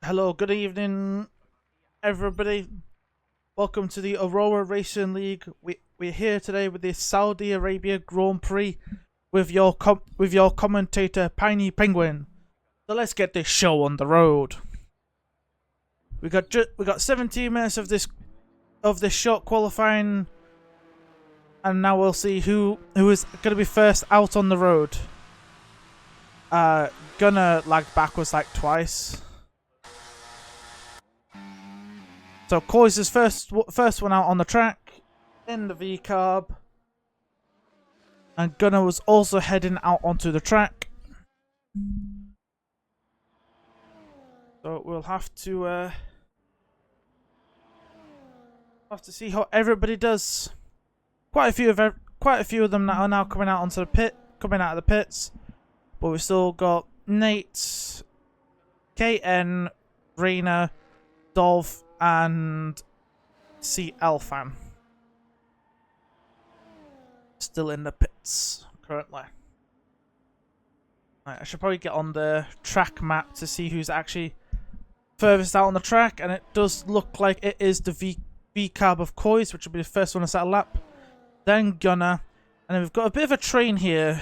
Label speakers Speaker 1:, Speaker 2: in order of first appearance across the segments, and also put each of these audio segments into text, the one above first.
Speaker 1: Hello, good evening, everybody. Welcome to the Aurora Racing League. We're here today with the Saudi Arabia Grand Prix with your commentator Piney Penguin. So let's get this show on the road. We got 17 minutes of this short qualifying, and now we'll see who is going to be first out on the road. Gonna lag backwards like twice. So Coys is first one out on the track in the V carb, and Gunnar was also heading out onto the track. So we'll have to see how everybody does. Quite a few of them that are now coming out onto the coming out of the pits, but we've still got Nate, KN, Reina, Dolph, and CL fan still in the pits currently. Right, I should probably get on the track map to see who's actually furthest out on the track, and it does look like it is the V carb of Coys, which will be the first one to set a lap. Then Gunnar, and then we've got a bit of a train here.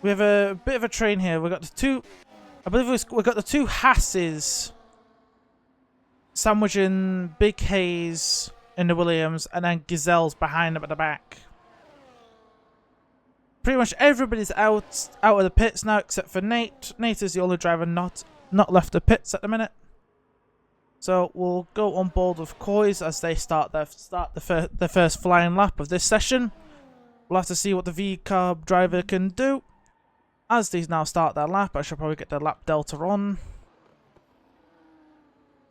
Speaker 1: We have a bit of a train here. We've got the two. I believe we've got the two Hasses sandwiching Big Hayes in the Williams, and then Gazelle's behind them at the back. Pretty much everybody's out of the pits now except for Nate. Nate is the only driver not left the pits at the minute. So we'll go on board with Coys as they start their first flying lap of this session. We'll have to see what the V-Carb driver can do. As these now start their lap, I should probably get the lap delta on.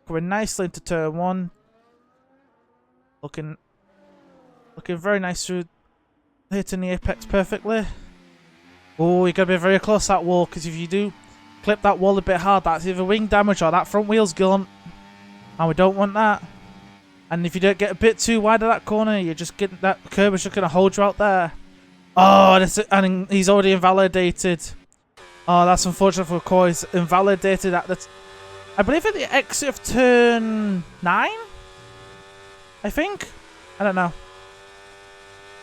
Speaker 1: Going nicely into turn one. Looking very nice through, hitting the apex perfectly. Oh, you got to be very close to that wall, because if you do clip that wall a bit hard, that's either wing damage or that front wheel's gone. And we don't want that. And if you don't get a bit too wide of that corner, you're just getting that curb is just going to hold you out there. Oh, and he's already invalidated. Oh, that's unfortunate for Coys. Invalidated at the... I believe at the exit of turn 9? I think? I don't know.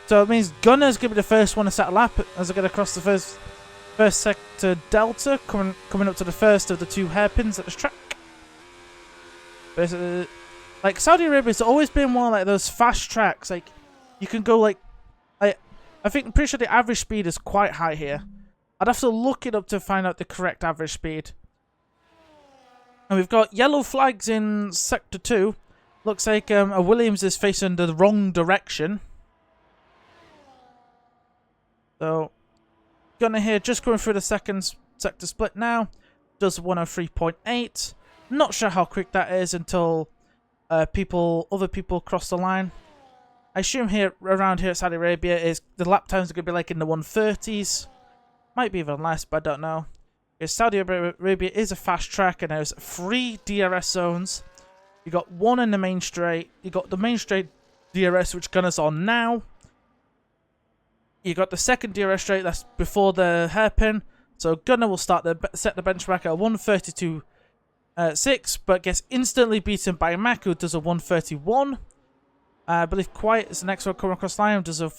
Speaker 1: So it means Gunnar's going to be the first one to set a lap as I get across the first sector delta, coming up to the first of the two hairpins at this track. Basically, like Saudi Arabia's always been one of like those fast tracks. Like you can go like I think I'm pretty sure the average speed is quite high here. I'd have to look it up to find out the correct average speed. And we've got yellow flags in sector 2. Looks like a Williams is facing the wrong direction. So Gunnar here just going through the second sector split now. Does 103.8. Not sure how quick that is until other people cross the line. I assume around here at Saudi Arabia is the lap times are going to be like in the 130s. Might be even less, but I don't know. Because Saudi Arabia is a fast track and there's 3 DRS zones. You got one in the main straight. You got the main straight DRS, which Gunnar's on now. You got the second DRS straight, that's before the hairpin. So Gunnar will set the benchmark at 132.6, but gets instantly beaten by Mack, who does a 131. I believe Quiet is the next one coming across the line, does a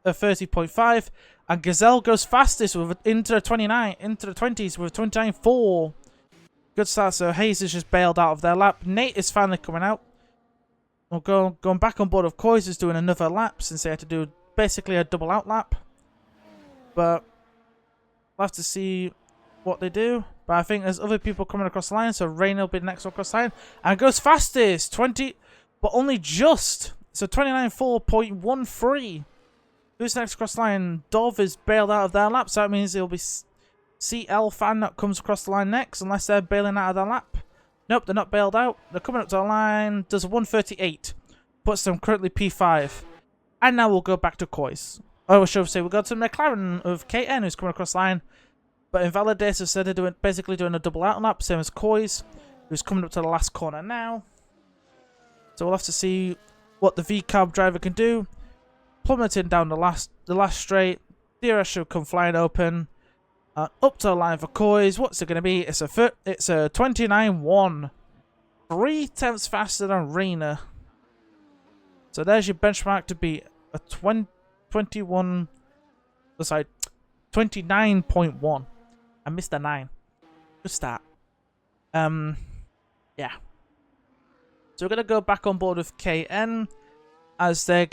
Speaker 1: 30.5. And Gazelle goes fastest into the 20s with 29.4. Good start. So Hayes is just bailed out of their lap. Nate is finally coming out. We'll going back on board of Coys is doing another lap since they had to do basically a double out lap. But we'll have to see what they do. But I think there's other people coming across the line. So Rain will be the next one across the line. And goes fastest. 20, but only just. So 29.4.13. Who's next across the line? Dov is bailed out of their lap, so that means it'll be CL fan that comes across the line next, unless they're bailing out of their lap. Nope, they're not bailed out. They're coming up to the line, does a 138, puts them currently P5. And now we'll go back to Coys. Oh, I should say we'll go to McLaren of KN, who's coming across the line. But Invalidator said they're basically doing a double out lap, same as Coys, who's coming up to the last corner now. So we'll have to see what the V-Carb driver can do. Plummeting down the last straight. DRS should come flying open. Up to the line for Coys. What's it going to be? It's a 29.1. 3 tenths faster than Rayner. So there's your benchmark to be a 29.1. I missed the 9. Good start. Yeah. So we're gonna go back on board with KN as they're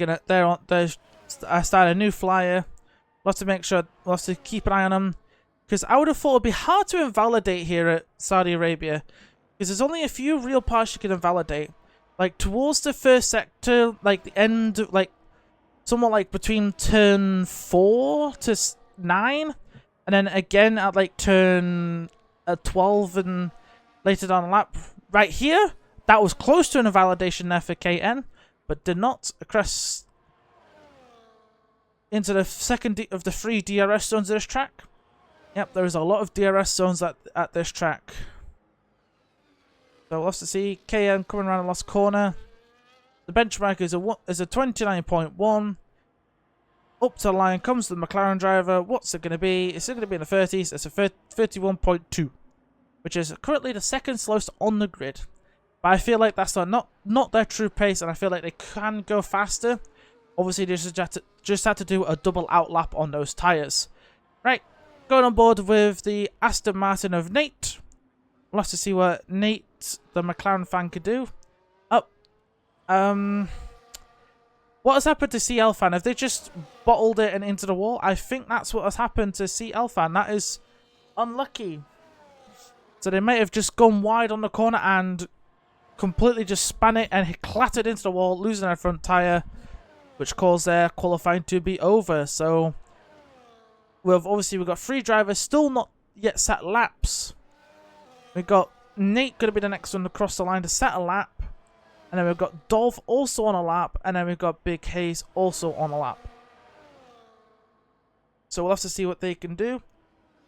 Speaker 1: starting a new flyer. We'll have to make sure, we'll have to keep an eye on them, because I would have thought it'd be hard to invalidate here at Saudi Arabia, because there's only a few real parts you can invalidate. Like towards the first sector, like the end, like somewhat like between turn 4 to 9, and then again at like turn 12 and later down the lap. Right here, that was close to an invalidation there for KN, but did not crest into the second of the 3 DRS zones of this track. Yep, there is a lot of DRS zones at this track. So we'll have to see KN coming around the last corner. The benchmark is a 29.1. Up to the line comes the McLaren driver. What's it going to be? It's going to be in the 30s. It's a 31.2, which is currently the second slowest on the grid. But I feel like that's not their true pace, and I feel like they can go faster. Obviously, they just had to do a double outlap on those tyres. Right, going on board with the Aston Martin of Nate. We'll have to see what Nate, the McLaren fan, could do. What has happened to CL fan? Have they just bottled it and into the wall? I think that's what has happened to CL fan. That is unlucky. So they may have just gone wide on the corner and completely just span it and clattered into the wall, losing their front tyre, which caused their qualifying to be over. So we've got 3 drivers still not yet set laps. We've got Nate going to be the next one to cross the line to set a lap. And then we've got Dolph also on a lap. And then we've got Big Hayes also on a lap. So we'll have to see what they can do.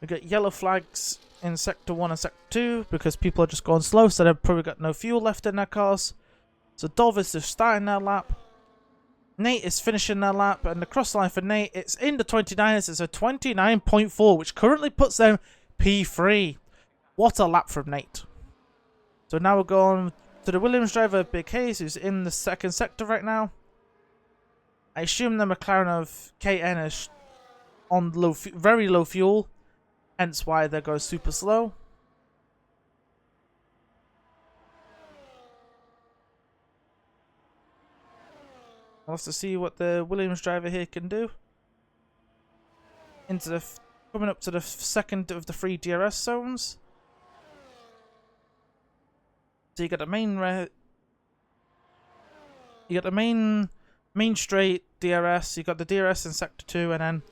Speaker 1: We've got yellow flags in Sector 1 and Sector 2 because people are just going slow. So they've probably got no fuel left in their cars. So Dolph is just starting their lap. Nate is finishing their lap. And the cross line for Nate, it's in the 29s. It's a 29.4, which currently puts them P3. What a lap from Nate. So now we're going to the Williams driver, Big Hayes, who's in the second sector right now. I assume the McLaren of KN is on very low fuel, hence why they're going super slow. We'll have to see what the Williams driver here can do. Coming up to the second of the 3 DRS zones. So you got the main straight DRS. You got the DRS in Sector 2, and then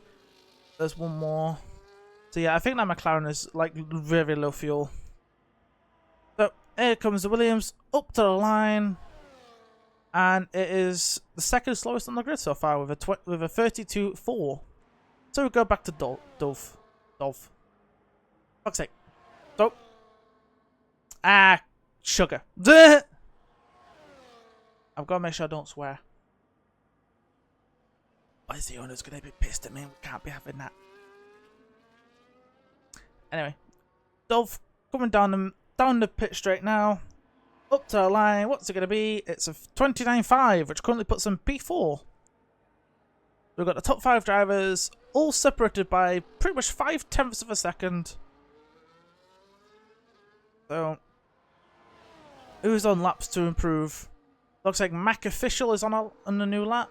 Speaker 1: there's one more. So yeah, I think that McLaren is like very low fuel. So here comes the Williams up to the line, and it is the second slowest on the grid so far with a 32.4. So we go back to Dolph. Fuck's sake. Dolph. Sugar. I've got to make sure I don't swear. Why is the owner's going to be pissed at me? We can't be having that. Anyway. Dolph coming down the pit straight now. Up to the line. What's it going to be? It's a 29.5, which currently puts them P4. We've got the top 5 drivers, all separated by pretty much 0.5 of a second. So who's on laps to improve? Looks like Mac Official is on a new lap.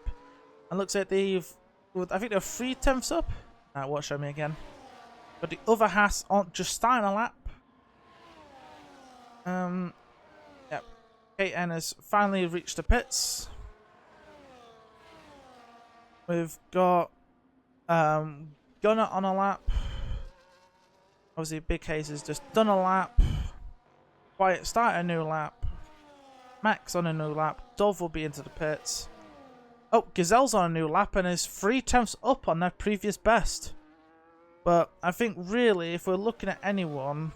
Speaker 1: And looks like I think they're 0.3 up. Watch me again. But the other Haas aren't just starting a lap. Yep. KN has finally reached the pits. We've got Gunnar on a lap. Obviously, Big Hayes has just done a lap. Quiet start a new lap. Max on a new lap. Dove will be into the pits. Oh, Gazelle's on a new lap and is 0.3 up on their previous best. But I think really, if we're looking at anyone,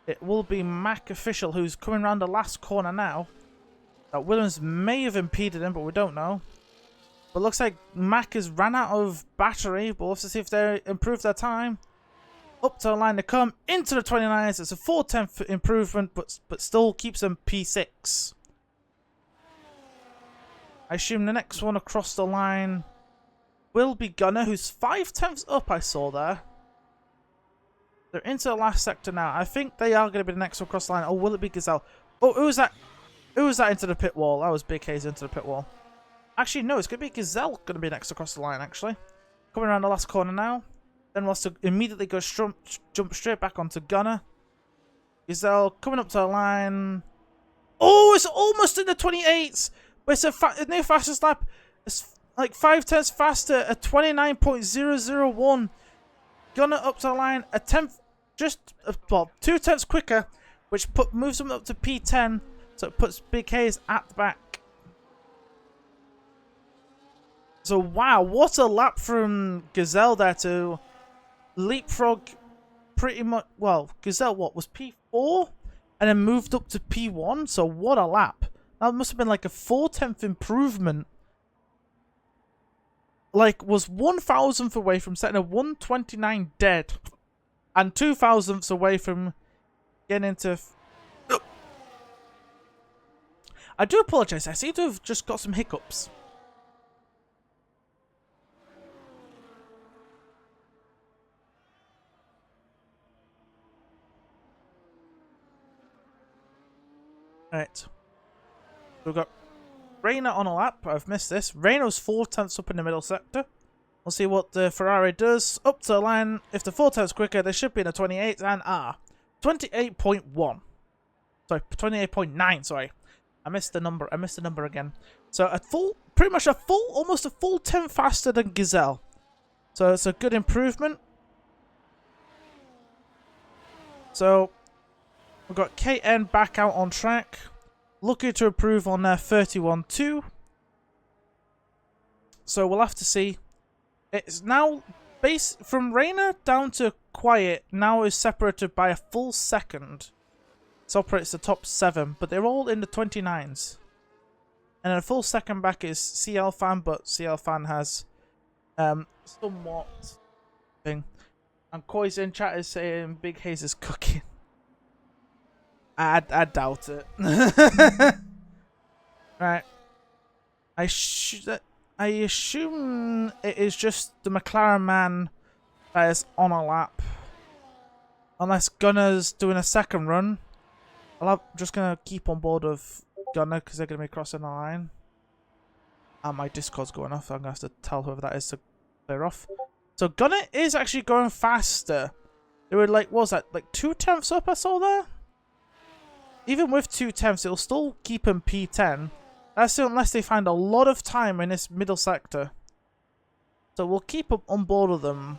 Speaker 1: it will be Mac Official, who's coming around the last corner now. That Williams may have impeded him, but we don't know. But looks like Mac has ran out of battery, but we'll have to see if they improve their time. Up to the line they come, into the 29s. It's a 4/10 improvement, but still keeps them P6. I assume the next one across the line will be Gunner, who's 5/10 up, I saw there. They're into the last sector now. I think they are going to be the next one across the line. Or will it be Gazelle? Oh, who was that? Who was that into the pit wall? That was Big Hayes into the pit wall. Actually, no, it's going to be Gazelle going to be next across the line, actually. Coming around the last corner now. Then wants to immediately go jump straight back onto Gunner. Gazelle coming up to the line. Oh, it's almost in the 28s. But it's a new fastest lap. It's like 5/10 faster, a 29.001. Gunner up to the line, a 10th, just, well, 2/10 quicker, which moves them up to P10, so it puts Big Hayes at the back. So, wow, what a lap from Gazelle there to leapfrog pretty much, well, Gazelle, what, was P4? And then moved up to P1, so what a lap. That must have been like a 4/10 improvement. Like, was 1,000th away from setting a 129 dead. And 2,000ths away from getting into... I do apologise, I seem to have just got some hiccups. Right. We've got Reina on a lap. I've missed this. Reina's 4/10 up in the middle sector. We'll see what the Ferrari does. Up to the line. If the 4/10 quicker, they should be in a 28 and 28.1. Sorry, 28.9. Sorry, I missed the number. I missed the number again. So pretty much almost a full 10 faster than Gazelle. So it's a good improvement. So we've got KN back out on track. Looking to improve on their 31.2. So we'll have to see. It's now from Reina down to Quiet now is separated by a full second. It operates the top 7, but they're all in the 29s. And then a full second back is CL Fan, but CL Fan has somewhat thing. And Koi's in chat is saying Big Hayes is cooking. I doubt it. Right. I assume it is just the McLaren man that is on a lap. Unless Gunner's doing a second run. I'm just going to keep on board of Gunner because they're going to be crossing the line. And my Discord's going off. I'm going to have to tell whoever that is to clear off. So Gunner is actually going faster. They were like, what was that? Like 2/10 up I saw there? Even with 2/10, it'll still keep him P10. That's unless they find a lot of time in this middle sector. So we'll keep up on board of them.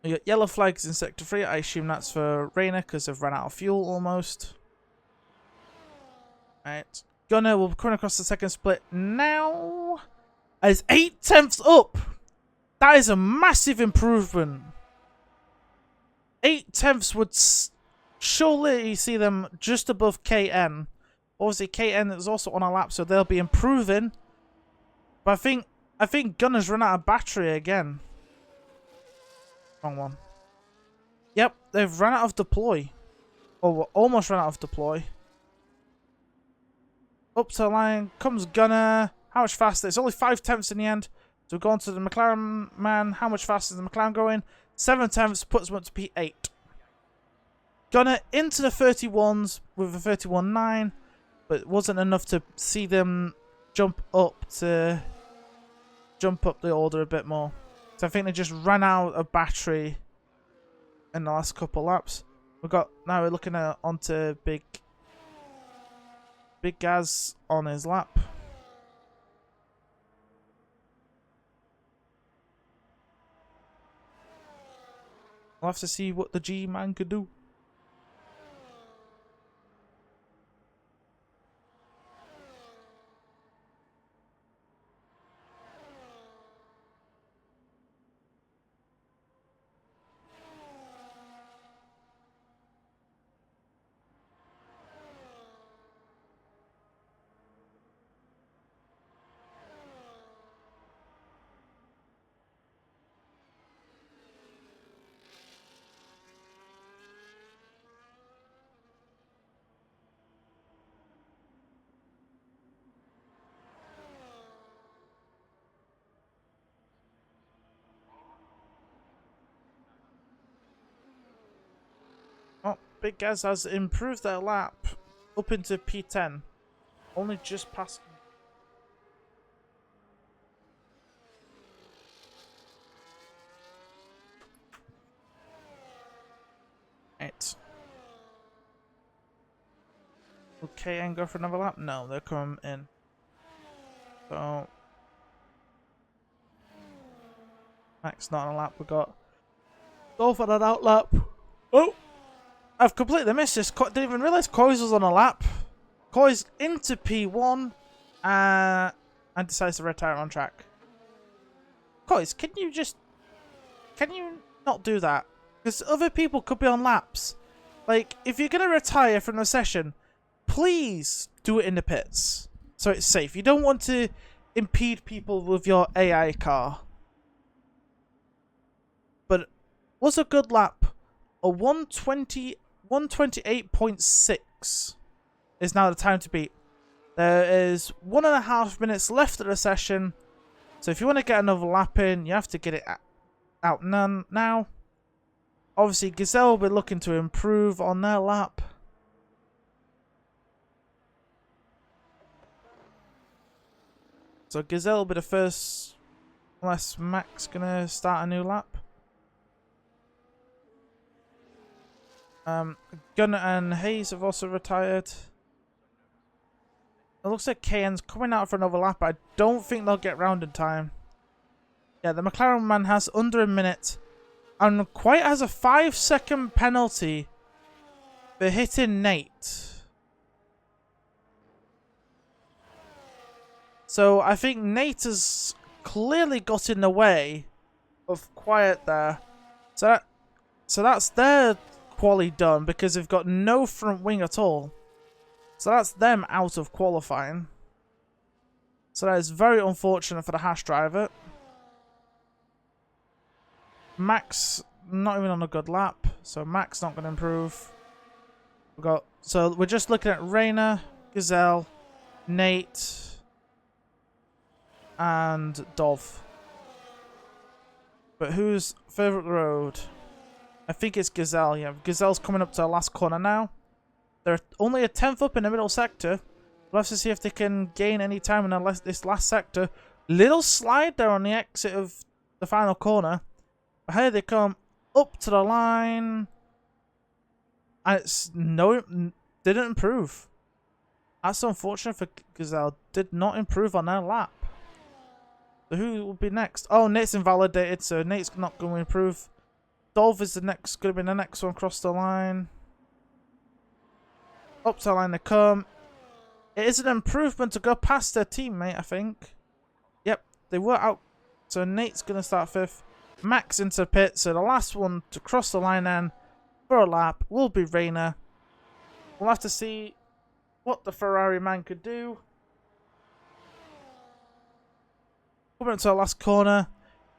Speaker 1: We got yellow flags in sector 3. I assume that's for Reina because they've run out of fuel almost. Right. Gunner will come across the second split now. And it's 8/10 up. That is a massive improvement. 8/10 would surely see them just above KN. Obviously, KN is also on a lap, so they'll be improving. But I think Gunner's run out of battery again. Wrong one. Yep, they've run out of deploy. Or almost run out of deploy. Up to the line comes Gunner. How much faster? It's only 5/10 in the end. So we've gone to the McLaren man. How much faster is the McLaren going? 7/10 puts them up to P8. Gunner into the 31s with a 31.9, but it wasn't enough to see them jump up the order a bit more. So I think they just ran out of battery in the last couple laps. Now we're looking at onto Big Gaz on his lap. We'll have to see what the G-Man could do. Big Gaz has improved their lap up into P10. Only just past. Right. Okay, and go for another lap? No, they're coming in. So Max not on a lap. We got Dolph on an out lap. Oh, I've completely missed this. Didn't even realise Coys was on a lap. Coys into P1 and decides to retire on track. Coys, can you not do that? Because other people could be on laps. Like, if you're going to retire from the session, please do it in the pits so it's safe. You don't want to impede people with your AI car. But was a good lap. A 128.6 is now the time to beat. There is 1.5 minutes left of the session. So if you want to get another lap in, you have to get it out now. Obviously, Gazelle will be looking to improve on their lap. So Gazelle will be the first, unless Max gonna start a new lap. Gunner and Hayes have also retired. It looks like KN's coming out for another lap. I don't think they'll get round in time. Yeah, the McLaren man has under a minute. And Quiet has a 5-second penalty for hitting Nate. So I think Nate has clearly got in the way of Quiet there. So that's their quali done because they've got no front wing at all. So that's them out of qualifying. So that is very unfortunate for the Haas driver. Max not even on a good lap, so Max not going to improve. So we're just looking at Rayner, Gazelle, Nate, and Dolph. But who's further up the road? I think it's Gazelle. Yeah, Gazelle's coming up to the last corner now. They're only a 10th up in the middle sector. We'll have to see if they can gain any time in this last sector. Little slide there on the exit of the final corner. But here they come up to the line. And it's didn't improve. That's unfortunate for Gazelle. Did not improve on their lap. So who will be next? Oh, Nate's invalidated, so Nate's not going to improve. Dolph is going to be the next one across the line. Up to the line they come. It is an improvement to go past their teammate, I think. Yep, they were out. So Nate's going to start 5th. Max into pit, so the last one to cross the line then for a lap will be Rayner. We'll have to see what the Ferrari man could do. Coming up to the last corner.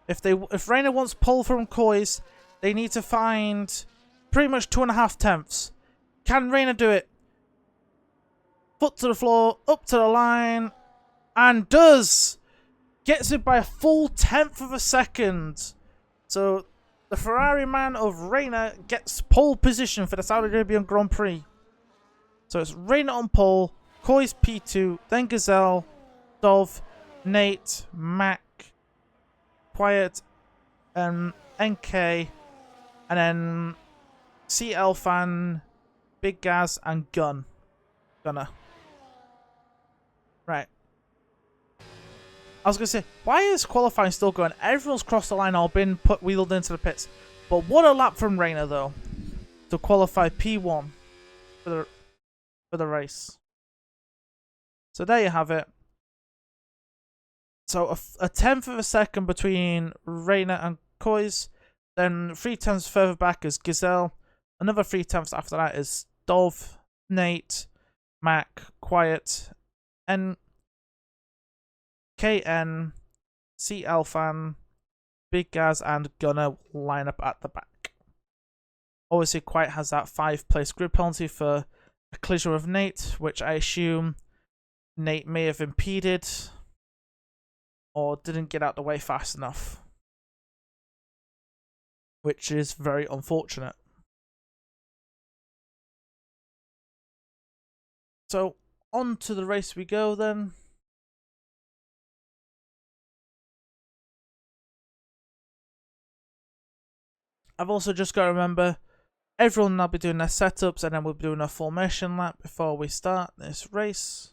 Speaker 1: If Rayner wants pole from Coys, they need to find pretty much 2.5 tenths. Can Rayner do it? Foot to the floor, up to the line, and does! Gets it by a full 10th of a second. So the Ferrari man of Rayner gets pole position for the Saudi Arabian Grand Prix. So it's Rayner on pole, Coy's P2, then Gazelle, Dolph, Nate, Mac, Quiet, NK, and then CL Fan, Big Gaz, and Gunner. Right. I was going to say, why is qualifying still going? Everyone's crossed the line or been wheeled into the pits. But what a lap from Rayner, though, to qualify P1 for the race. So there you have it. So a 10th of a second between Rayner and Coys. Then 3 tenths further back is Gazelle. Another 3 tenths after that is Dolph, Nate, Mac, Quiet, and KN, CL Fan, Big Gaz, and Gunner line up at the back. Obviously, Quiet has that 5-place grid penalty for a collision with Nate, which I assume Nate may have impeded or didn't get out the way fast enough, which is very unfortunate. So on to the race we go then. I've also just got to remember, everyone will now be doing their setups and then we'll be doing a formation lap before we start this race.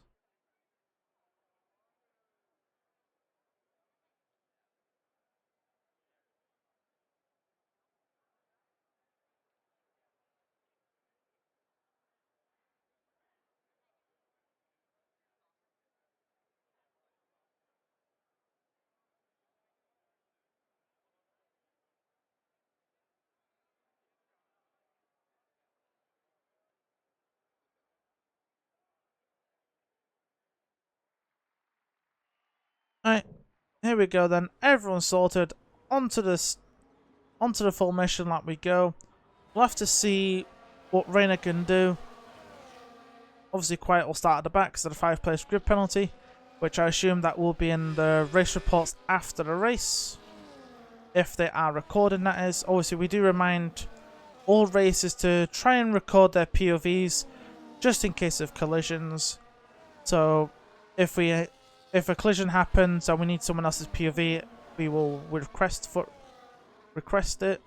Speaker 1: Alright, here we go then. Everyone's sorted. Onto the formation lap we go. We'll have to see what Reina can do. Obviously, Quiet will start at the back because of the 5-place grid penalty, which I assume that will be in the race reports after the race, if they are recording, that is. Obviously, we do remind all racers to try and record their POVs just in case of collisions. So if a collision happens and we need someone else's POV, we will request it.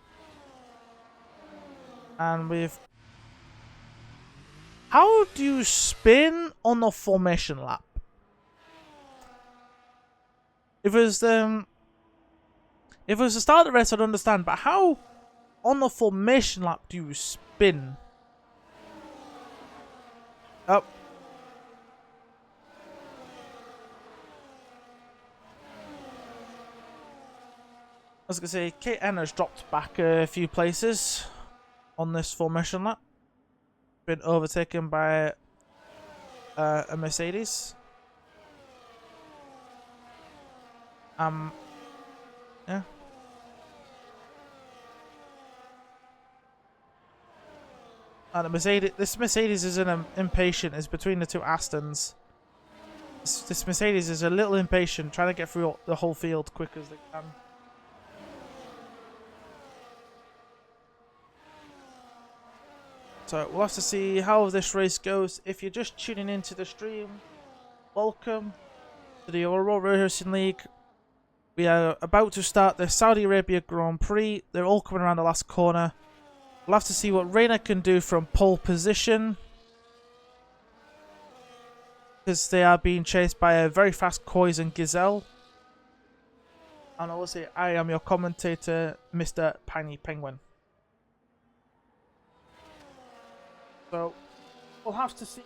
Speaker 1: And we've... How do you spin on the formation lap? If it was the start of the race, I'd understand, but how on the formation lap do you spin? Oh. I was going to say, KN has dropped back a few places on this formation lap. Been overtaken by a Mercedes. Yeah. And this Mercedes is impatient. It's between the two Astons. This Mercedes is a little impatient, trying to get through the whole field quick as they can. So we'll have to see how this race goes. If you're just tuning into the stream, welcome to the Aurora Racing League. We are about to start the Saudi Arabia Grand Prix. They're all coming around the last corner. We'll have to see what Reina can do from pole position, because they are being chased by a very fast Kois and Gazelle. And obviously, I am your commentator, Mr. Piney Penguin. So we'll have to see.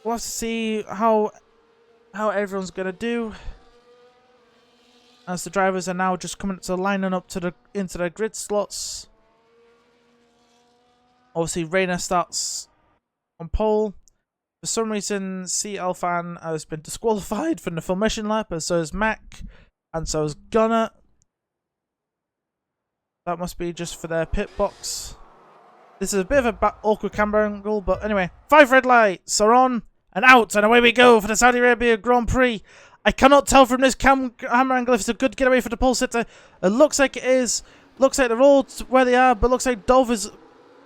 Speaker 1: We'll have to see how everyone's gonna do, as the drivers are now just coming to lining up into the grid slots. Obviously, Reina starts on pole. For some reason, CL Fan has been disqualified from the formation lap, and so is Mac, and so is Gunner. That must be just for their pit box. This is a bit of an awkward camera angle, but anyway. 5 red lights are on and out, and away we go for the Saudi Arabia Grand Prix. I cannot tell from this camera angle if it's a good getaway for the pole sitter. It looks like it is. Looks like they're all where they are, but looks like Dov is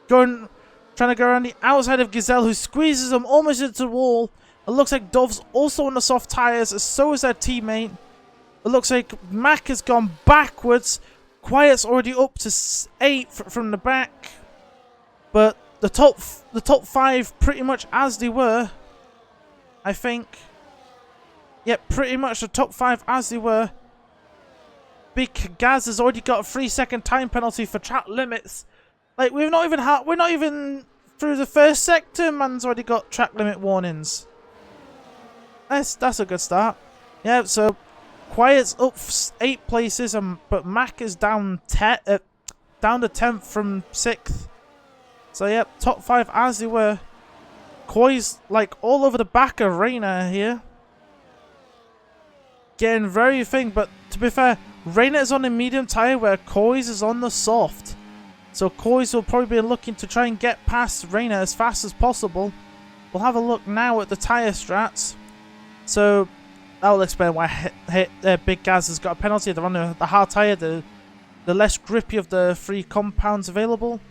Speaker 1: trying to go around the outside of Gazelle, who squeezes them almost into the wall. It looks like Dov's also on the soft tyres, and so is their teammate. It looks like Mac has gone backwards. Quiet's already up to 8 from the back. But the top 5 pretty much as they were, I think. Yep, pretty much the top 5 as they were. Big Gaz has already got a 3-second time penalty for track limits. Like, we're not even through the first sector. Man's already got track limit warnings. That's a good start. Yeah, so Quiet's up 8 places, but Mac is down to 10th from 6th. So yep, top 5 as they were. Koi's like all over the back of Reina here. Getting very thing, but to be fair, Reina is on a medium tyre where Koi's is on the soft. So Koi's will probably be looking to try and get past Reina as fast as possible. We'll have a look now at the tyre strats. So that will explain why Big Gaz has got a penalty. They're on the hard tyre, the less grippy of the 3 compounds available.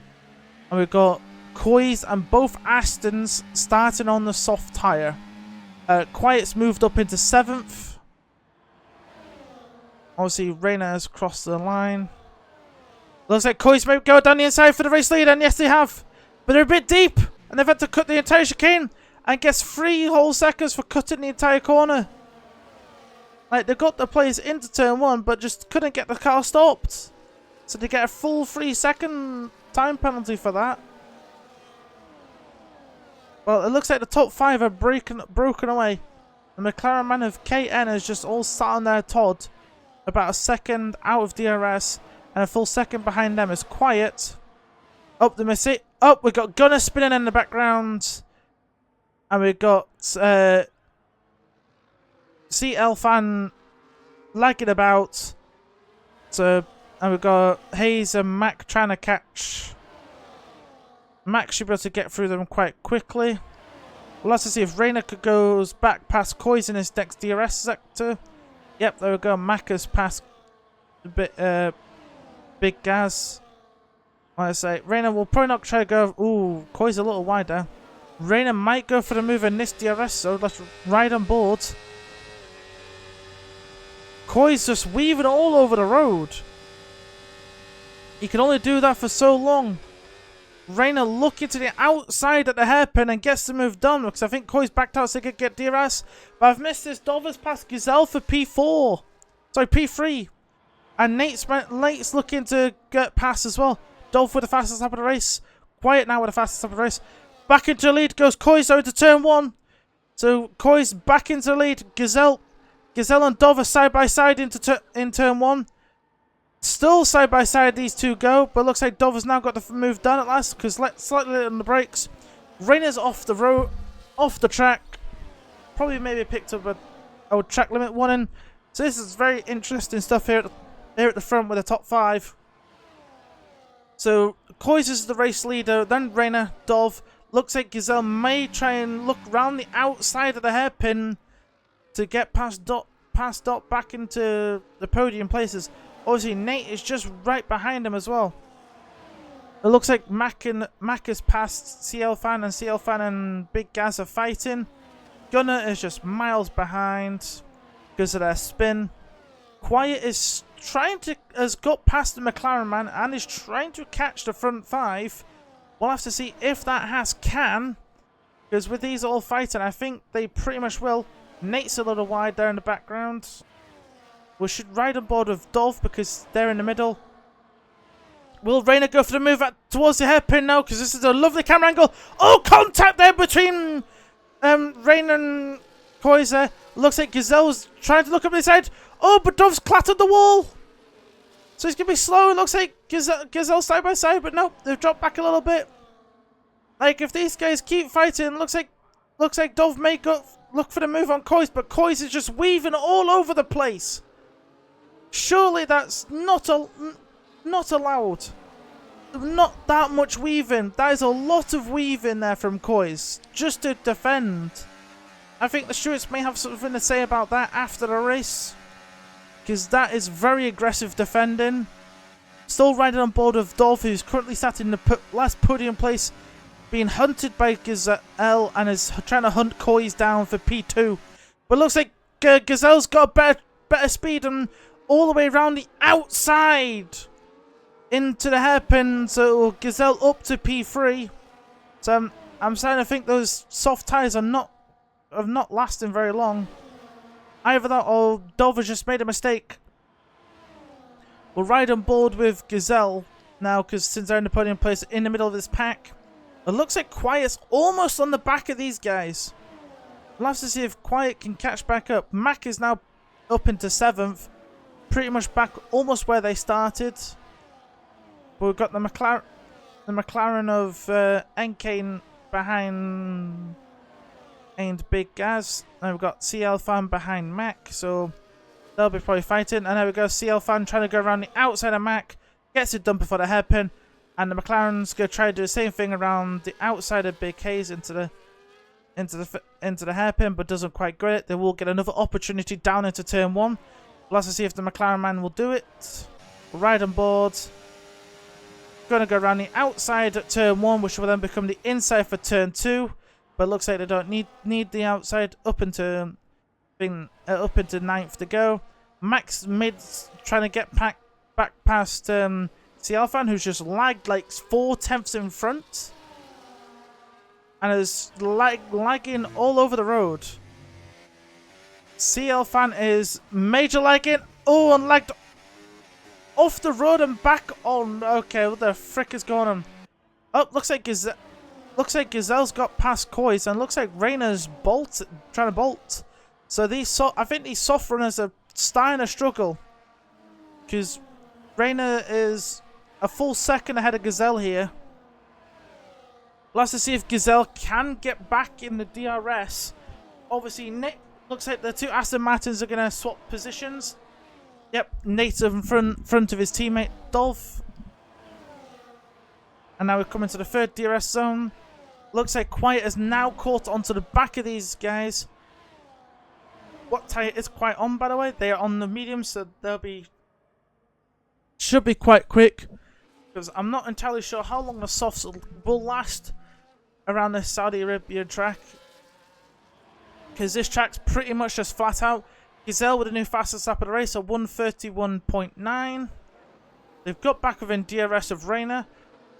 Speaker 1: And we've got Coys and both Astons starting on the soft tyre. Quiet's moved up into 7th. Obviously, Reina has crossed the line. Looks like Coys might go down the inside for the race lead, and yes, they have. But they're a bit deep, and they've had to cut the entire chicane, and gets 3 whole seconds for cutting the entire corner. Like, they got the players into turn 1, but just couldn't get the car stopped. So they get a full 3-second time penalty for that. Well, it looks like the top 5 are broken away. The McLaren man of KN is just all sat on their Todd, about a second out of DRS, and a full second behind them is Quiet. Up the Mercedes. Up, we've got Gunner spinning in the background, and we've got CL fan lagging about. So, and we've got Hayes and Mac trying to catch. Mac should be able to get through them quite quickly. We'll have to see if Reina goes back past Coys in his next DRS sector. Yep, there we go. Mac has passed a bit, Big Gaz. Like I say, Reina will probably not try to go. Ooh, Coy's a little wider. Reina might go for the move in this DRS, so let's ride on board. Coy's just weaving all over the road. He can only do that for so long. Reina looking to the outside at the hairpin and gets the move done, because I think Coy's backed out so he could get DRS. But I've missed this. Dover's past Gazelle for P4. Sorry, P3. And Nate's looking to get past as well. Dolph with the fastest lap of the race. Quiet now with the fastest lap of the race. Back into the lead goes Coys over to turn 1. So Coys back into the lead. Gazelle and Dov are side by side in turn 1. Still side by side these two go, but looks like Dov has now got the move done at last because slightly late on the brakes. Reina's off the road, off the track. Probably maybe picked up a old track limit warning. So this is very interesting stuff here at the front with the top 5. So Coys is the race leader, then Reina, Dov. Looks like Gazelle may try and look round the outside of the hairpin to get past Dot back into the podium places. Obviously, Nate is just right behind him as well. It looks like Mac has passed CL Fan, and CL Fan and Big Gaz are fighting. Gunner is just miles behind because of their spin. Quiet is has got past the McLaren man and is trying to catch the front 5. We'll have to see if that can, because with these all fighting, I think they pretty much will. Nate's a little wide there in the background. We should ride on board with Dolph because they're in the middle. Will Reina go for the move towards the hairpin now? Because this is a lovely camera angle. Oh, contact there between Reina and Coys there. Looks like Gazelle's trying to look up his head. Oh, but Dolph's clattered the wall. So he's going to be slow. It looks like Gazelle side by side, but no, they've dropped back a little bit. Like, if these guys keep fighting, looks like Dov may go look for the move on Coys, but Coys is just weaving all over the place. Surely that's not allowed. Not that much weaving. That is a lot of weaving there from Coys just to defend. I think the stewards may have something to say about that after the race, because that is very aggressive defending. Still riding on board of Dolph, who's currently sat in the last podium place, being hunted by Gazelle and is trying to hunt Coys down for P2. But looks like Gazelle's got a better speed and all the way around the outside into the hairpin, so Gazelle up to P3. So I'm starting to think those soft tyres are not lasting very long. Either that or Dov has just made a mistake. We'll ride on board with Gazelle now, because since they're in the podium place in the middle of this pack. It looks like Quiet's almost on the back of these guys. We'll have to see if Quiet can catch back up. Mac is now up into 7th. Pretty much back almost where they started. But we've got the McLaren of Enkane behind and Big Gaz. And we've got CL Fan behind Mac, so they'll be probably fighting. And there we go, CL Fan trying to go around the outside of Mac. Gets it done before the hairpin. And the McLaren's going to try to do the same thing around the outside of Big Hayes into the hairpin, but doesn't quite get it. They will get another opportunity down into turn 1. We'll have to see if the McLaren man will do it. We'll ride on board. going to go around the outside at turn 1, which will then become the inside for turn 2. But it looks like they don't need the outside up into 9th to go. Max mid trying to get back past CL-Fan, who's just lagged like 4/10 in front. And is lagging all over the road. CL-Fan is major lagging. Oh, and lagged off the road and back on. Okay, what the frick is going on? Oh, looks like Gazelle's got past Koi's, and looks like Rayna's trying to bolt. So I think these soft runners are starting to struggle, because Rayna is a full second ahead of Gazelle here. We'll have to see if Gazelle can get back in the DRS. Obviously, Nick looks like the two Aston Martins are going to swap positions. Yep, Nate's in front of his teammate Dolph. And now we're coming to the third DRS zone. Looks like Quiet is now caught onto the back of these guys. What tyre is Quiet on, by the way? They are on the medium, so should be quite quick. Because I'm not entirely sure how long the softs will last around the Saudi Arabia track. Because this track's pretty much just flat out. Gazelle with a new fastest lap of the race, a 1:31.9. They've got back within DRS of Rayna.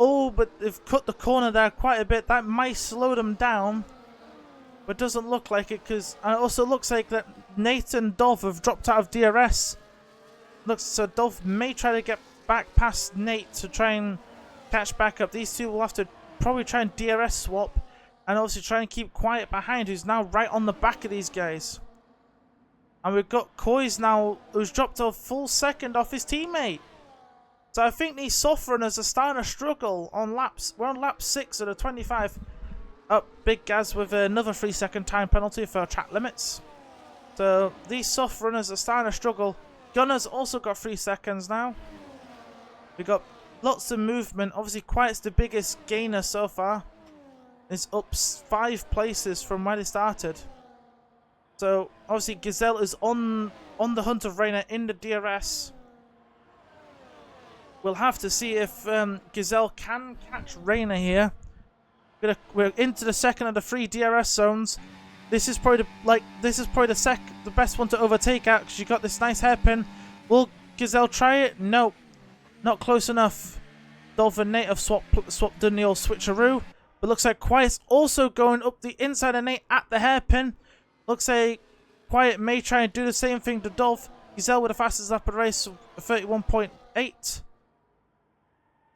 Speaker 1: Oh, but they've cut the corner there quite a bit. That might slow them down. But doesn't look like it, because it also looks like that Nate and Dolph have dropped out of DRS. So Dolph may try to get back past Nate to try and catch back up. These two will have to probably try and DRS swap, and obviously try and keep Quiet behind, who's now right on the back of these guys. And we've got Koi's now, who's dropped a full second off his teammate. So I think these soft runners are starting to struggle on laps. We're on lap 6 of the 25. Up, Big Gaz with another 3-second time penalty for track limits. So these soft runners are starting to struggle. Gunner's also got 3 seconds now. We got lots of movement. Obviously, Quiet's the biggest gainer so far. It's up 5 places from where they started. So obviously, Gazelle is on the hunt of Rayna in the DRS. We'll have to see if Gazelle can catch Rayna here. We're into the second of the 3 DRS zones. This is probably the best one to overtake at, because you got this nice hairpin. Will Gazelle try it? No, not close enough. Dolph and Nate have done the old switcheroo, but looks like Quiet's also going up the inside of Nate at the hairpin. Looks like Quiet may try and do the same thing to Dolph. Gazelle with the fastest lap of the race, 31.8.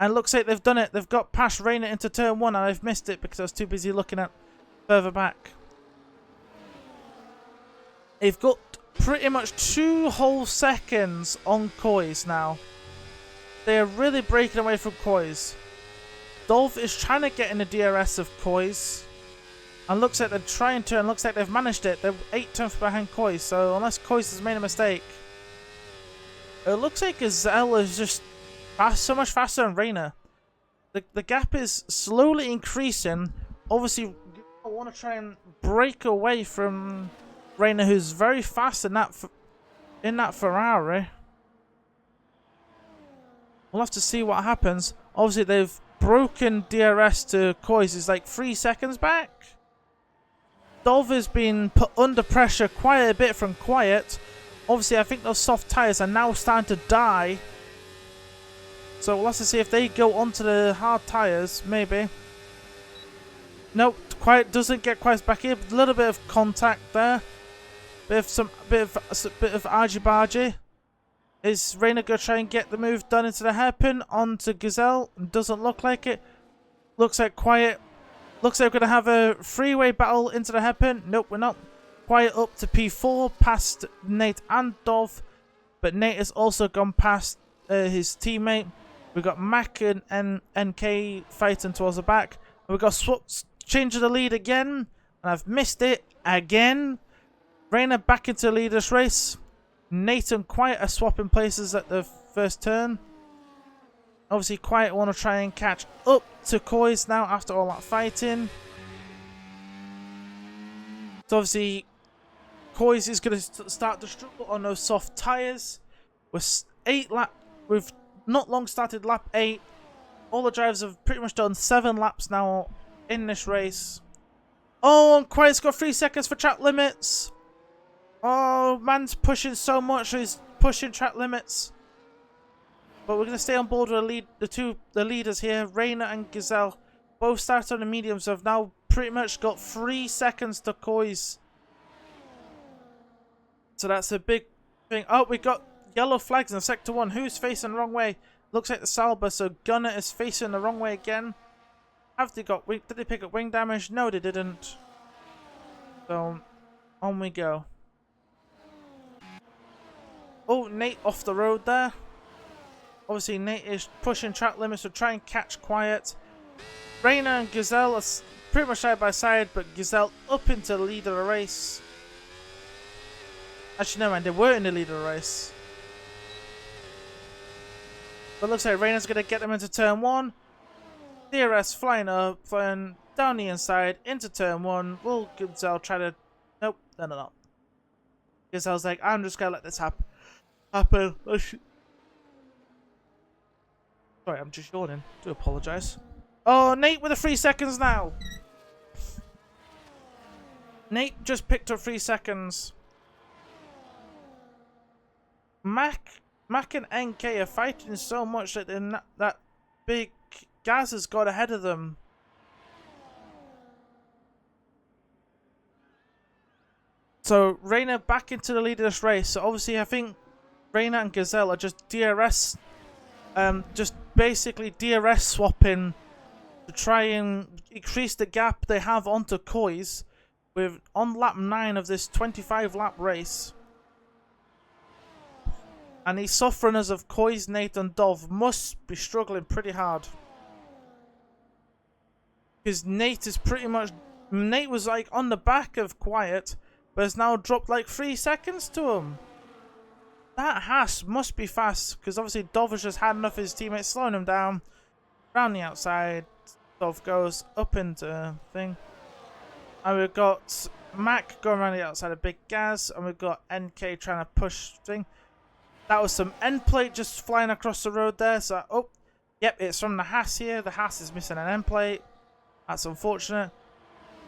Speaker 1: And looks like they've done it. They've got past Rayna into turn 1, and I've missed it because I was too busy looking at further back. They've got pretty much 2 whole seconds on Koi's now. They are really breaking away from Koi's. Dolph is trying to get in the DRS of Koi's. And looks like they're trying to, and looks like they've managed it. They're 8/10 behind Koi's, so unless Koi's has made a mistake. It looks like Gazelle is just so much faster than Rayna. The gap is slowly increasing. Obviously, I want to try and break away from Rayna, who's very fast in that Ferrari. We'll have to see what happens. Obviously, they've broken DRS to Koi's. It's like 3 seconds back. Dolph has been put under pressure quite a bit from Quiet. Obviously, I think those soft tyres are now starting to die. So we'll have to see if they go onto the hard tyres, maybe. Nope, Quiet doesn't get Quiet back here. A little bit of contact there. Bit of argy-bargy. Is Rayna going to try and get the move done into the hairpin onto Gazelle? Doesn't look like it. Looks like Quiet. Looks like we're going to have a three-way battle into the hairpin. Nope, we're not. Quiet up to P4 past Nate and Dolph. But Nate has also gone past his teammate. We've got Mac and NK fighting towards the back. We've got change of the lead again. And I've missed it again. Rayna back into the lead of this race. Nate and Quiet are swapping places at the first turn. Obviously, Quiet want to try and catch up to Koi's now after all that fighting. So obviously, Koi's is going to start to struggle on those soft tyres. We've not long started lap 8. all the drivers have pretty much done 7 laps now in this race. Oh, and Quiet's got 3 seconds for track limits. Oh, man's pushing so much, he's pushing track limits. But we're going to stay on board with the leaders here. Reina and Gazelle both started on the mediums, have now pretty much got 3 seconds to Koi's. So that's a big thing. Oh, we got yellow flags in Sector 1. Who's facing the wrong way? Looks like the Salba, so Gunner is facing the wrong way again. Have they got did they pick up wing damage? No, they didn't. So, on we go. Oh, Nate off the road there. Obviously, Nate is pushing track limits to try and catch Quiet. Reina and Gazelle are pretty much side by side, but Gazelle up into the lead of the race. Actually, no man, they were in the lead of the race. But looks like Reina's going to get them into turn 1. DRS flying up, flying down the inside into turn 1. Will Gazelle try to... Nope, they're not. Gazelle's like, I'm just going to let this happen. Sorry, I'm just yawning. Do apologise. Oh, Nate with the 3 seconds now. Nate just picked up 3 seconds. Mac and NK are fighting so much that that big Gaz has got ahead of them. So Reina back into the lead of this race. So obviously I think Reina and Gazelle are just DRS, just basically DRS swapping to try and increase the gap they have onto Koi's with on lap 9 of this 25 lap race. And these soft runners of Koi's, Nate and Dov must be struggling pretty hard. Because Nate is pretty much... Nate was like on the back of Quiet, but has now dropped like 3 seconds to him. That Haas must be fast, because obviously Dov has just had enough of his teammates slowing him down. Round the outside, Dov goes up into thing. And we've got Mac going around the outside of Big Gaz, and we've got NK trying to push thing. That was some end plate just flying across the road there. So, oh, yep, it's from the Haas here. The Haas is missing an end plate. That's unfortunate.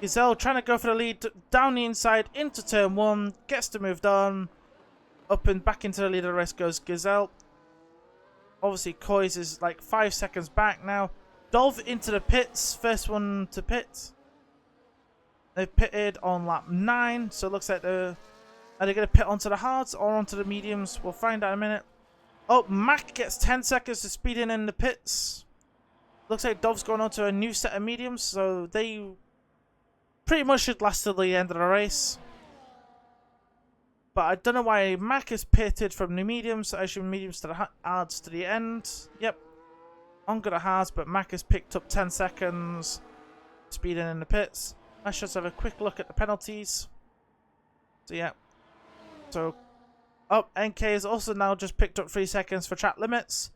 Speaker 1: Gazelle trying to go for the lead down the inside into turn 1. Gets to move on. Up and back into the lead of the race goes Gazelle. Obviously, Koi's is like 5 seconds back now. Dov into the pits. First one to pit. They've pitted on lap 9. So it looks like they're... Are they going to pit onto the hards or onto the mediums? We'll find out in a minute. Oh, Mac gets 10 seconds to speed in the pits. Looks like Dov's going on to a new set of mediums, so they pretty much should last till the end of the race. But I don't know why Mac is pitted from the mediums. I assume mediums to the hards to the end. Yep. I'm good at hards, but Mac has picked up 10 seconds speeding in the pits. Let's just have a quick look at the penalties. So, yeah. So, oh, NK has also now just picked up 3 seconds for track limits.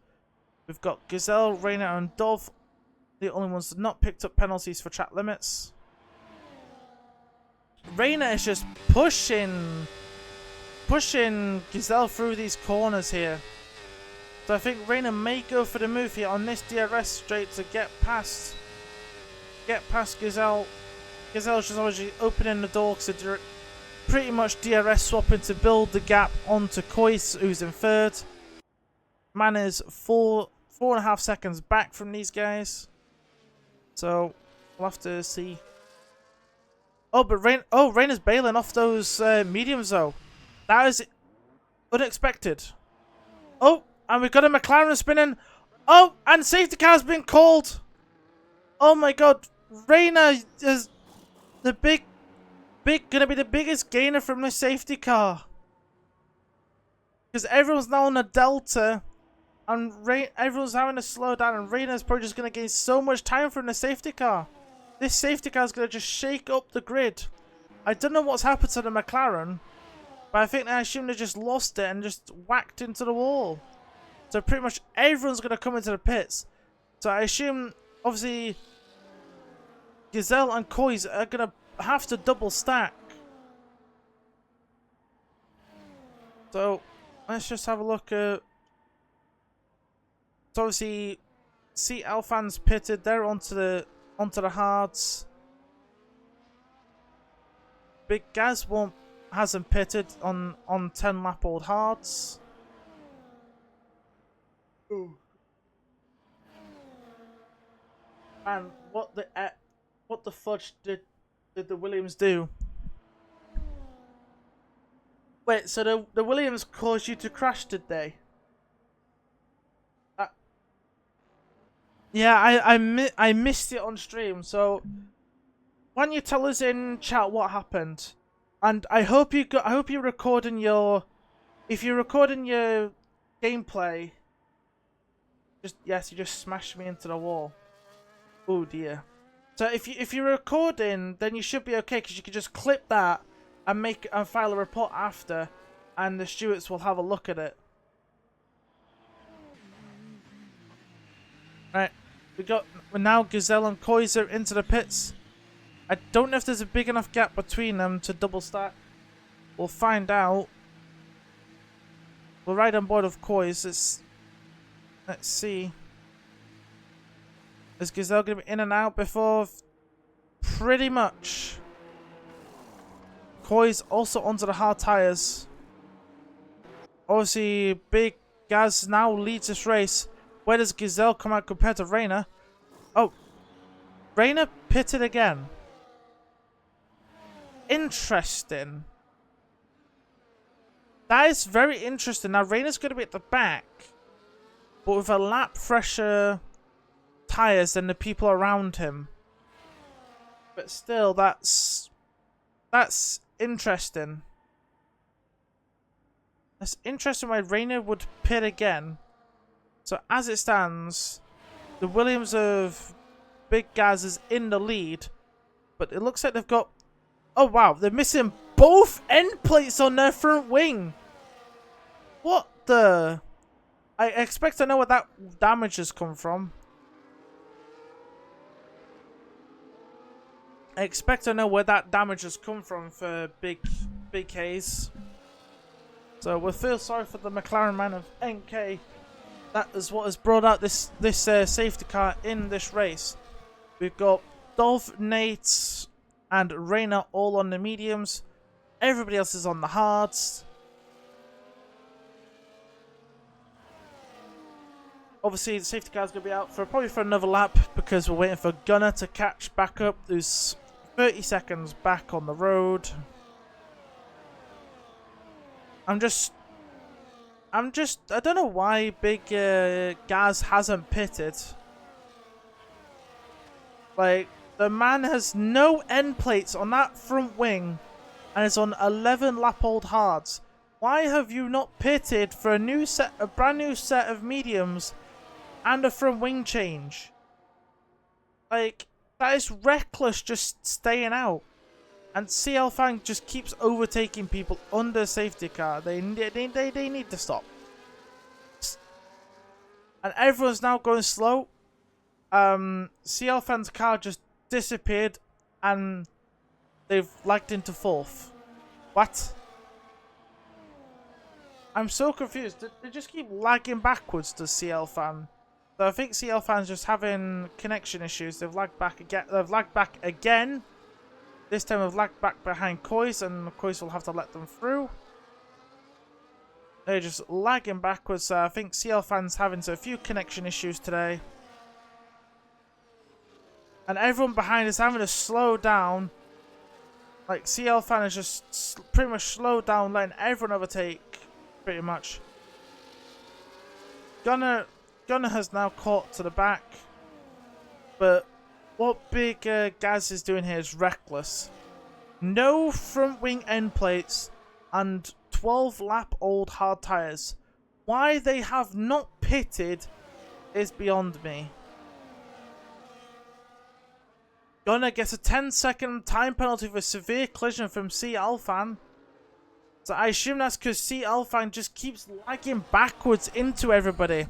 Speaker 1: We've got Gazelle, Reina, and Dov, the only ones that not picked up penalties for track limits. Reina is just pushing Gazelle through these corners here. So I think Reina may go for the move here on this DRS straight to get past Gazelle. Gazelle's just obviously opening the door because they're pretty much DRS swapping to build the gap onto Kois, who's in 3rd. Man is 4.5 seconds back from these guys. So we'll have to see. Oh, but Reina's bailing off those mediums though. That is unexpected. Oh, and we've got a McLaren spinning. Oh, and safety car's been called. Oh my god. Reina is the gonna be the biggest gainer from this safety car. Because everyone's now on a delta. And everyone's having to slow down. And Reina's probably just gonna gain so much time from the safety car. This safety car is gonna just shake up the grid. I don't know what's happened to the McLaren. But I assume they just lost it and just whacked into the wall. So pretty much everyone's going to come into the pits. So I assume, obviously, Gazelle and Kois are going to have to double stack. So let's just have a look at... So obviously, See Alfan's pitted. They're onto the hards. Big Gaz hasn't pitted on 10 lap old hards. Ooh. And what the fudge did the Williams do? Wait, so the Williams caused you to crash, did they? Yeah, I missed it on stream. So, why don't you tell us in chat what happened? And I hope you're recording your, if you're recording your gameplay. You just smashed me into the wall. Oh dear. So if you're recording, then you should be okay because you can just clip that and file a report after, and the stewards will have a look at it. Right, we're now Gazelle and Koiser into the pits. I don't know if there's a big enough gap between them to double stack. We'll find out. We're right on board of Kois. Let's see. Is Gazelle going to be in and out before? Pretty much. Koi's also onto the hard tyres. Obviously, Big Gaz now leads this race. Where does Gazelle come out compared to Rayner? Oh, Rayner pitted again. Interesting. That is very interesting. Now, Rayner's going to be at the back, but with a lap fresher tyres than the people around him. But still, that's interesting. It's interesting why Rayner would pit again. So as it stands, the Williams of Big Gaz is in the lead, but it looks like they've got... Oh wow, they're missing both end plates on their front wing. What the... I expect to know where that damage has come from. I expect to know where that damage has come from for Big K's. So we'll feel sorry for the McLaren man of NK. That is what has brought out this safety car in this race. We've got Dolph, Nate, and Rayner all on the mediums. Everybody else is on the hards. Obviously, the safety car is going to be out probably for another lap because we're waiting for Gunner to catch back up. There's 30 seconds back on the road. I don't know why Big Gaz hasn't pitted. Like, the man has no end plates on that front wing and is on 11 lap old hards. Why have you not pitted for a brand new set of mediums and a front wing change? Like, that is reckless just staying out. And CL Fang just keeps overtaking people under safety car. They need to stop. And everyone's now going slow. CL Fang's car just disappeared and they've lagged into fourth. What? I'm so confused. They just keep lagging backwards to CL Fan. So I think CL Fan's just having connection issues. They've lagged back again. This time they've lagged back behind Kois, and Kois will have to let them through. They're just lagging backwards. So I think CL Fan's having a few connection issues today. And everyone behind is having to slow down. Like, CL Fan is just pretty much slowed down, letting everyone overtake, pretty much. Gunner has now caught to the back. But what Big Gaz is doing here is reckless. No front wing end plates and 12 lap old hard tyres. Why they have not pitted is beyond me. Gunner gets a 10-second time penalty for severe collision from C Alfan. So I assume that's because C Alfan just keeps lagging backwards into everybody.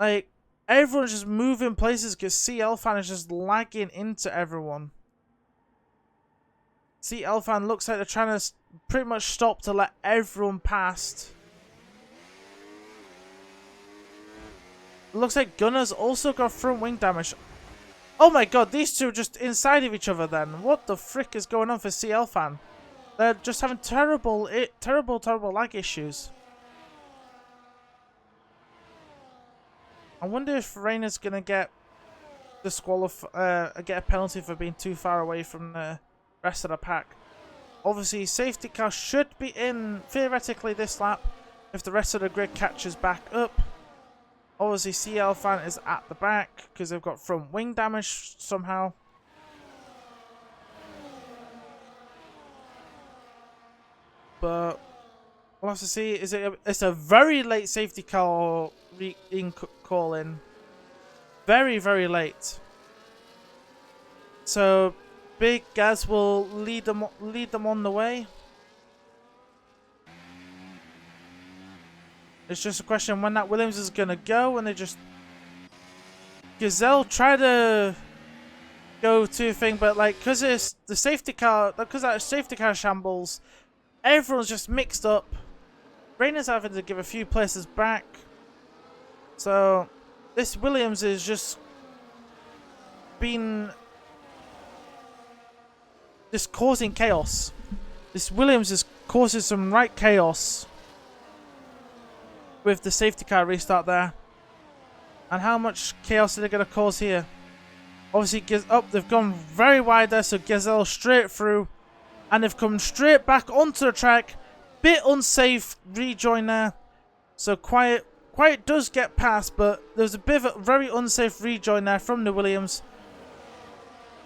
Speaker 1: Like, everyone's just moving places because C Alfan is just lagging into everyone. C Alfan looks like they're trying to pretty much stop to let everyone past. Looks like Gunner's also got front wing damage. Oh my god, these two are just inside of each other then. What the frick is going on for CL Fan? They're just having terrible lag issues. I wonder if Rayner's gonna get get a penalty for being too far away from the rest of the pack. Obviously, safety car should be in theoretically this lap if the rest of the grid catches back up. Obviously, CL Fan is at the back because they've got front wing damage somehow. But we'll have to see. It's a very late safety car call in. Very, very late. So Big Gaz will lead them on the way. It's just a question when that Williams is gonna go, and they just Gazelle try to go to thing, but like because it's the safety car, because that safety car shambles, everyone's just mixed up. Rayner's having to give a few places back, so this Williams is just been just causing chaos. This Williams is causing some right chaos with the safety car restart there. And how much chaos are they going to cause here? Obviously, they've gone very wide there, so Gazelle straight through. And they've come straight back onto the track. Bit unsafe rejoin there. So Quiet does get past, but there's a bit of a very unsafe rejoin there from the Williams.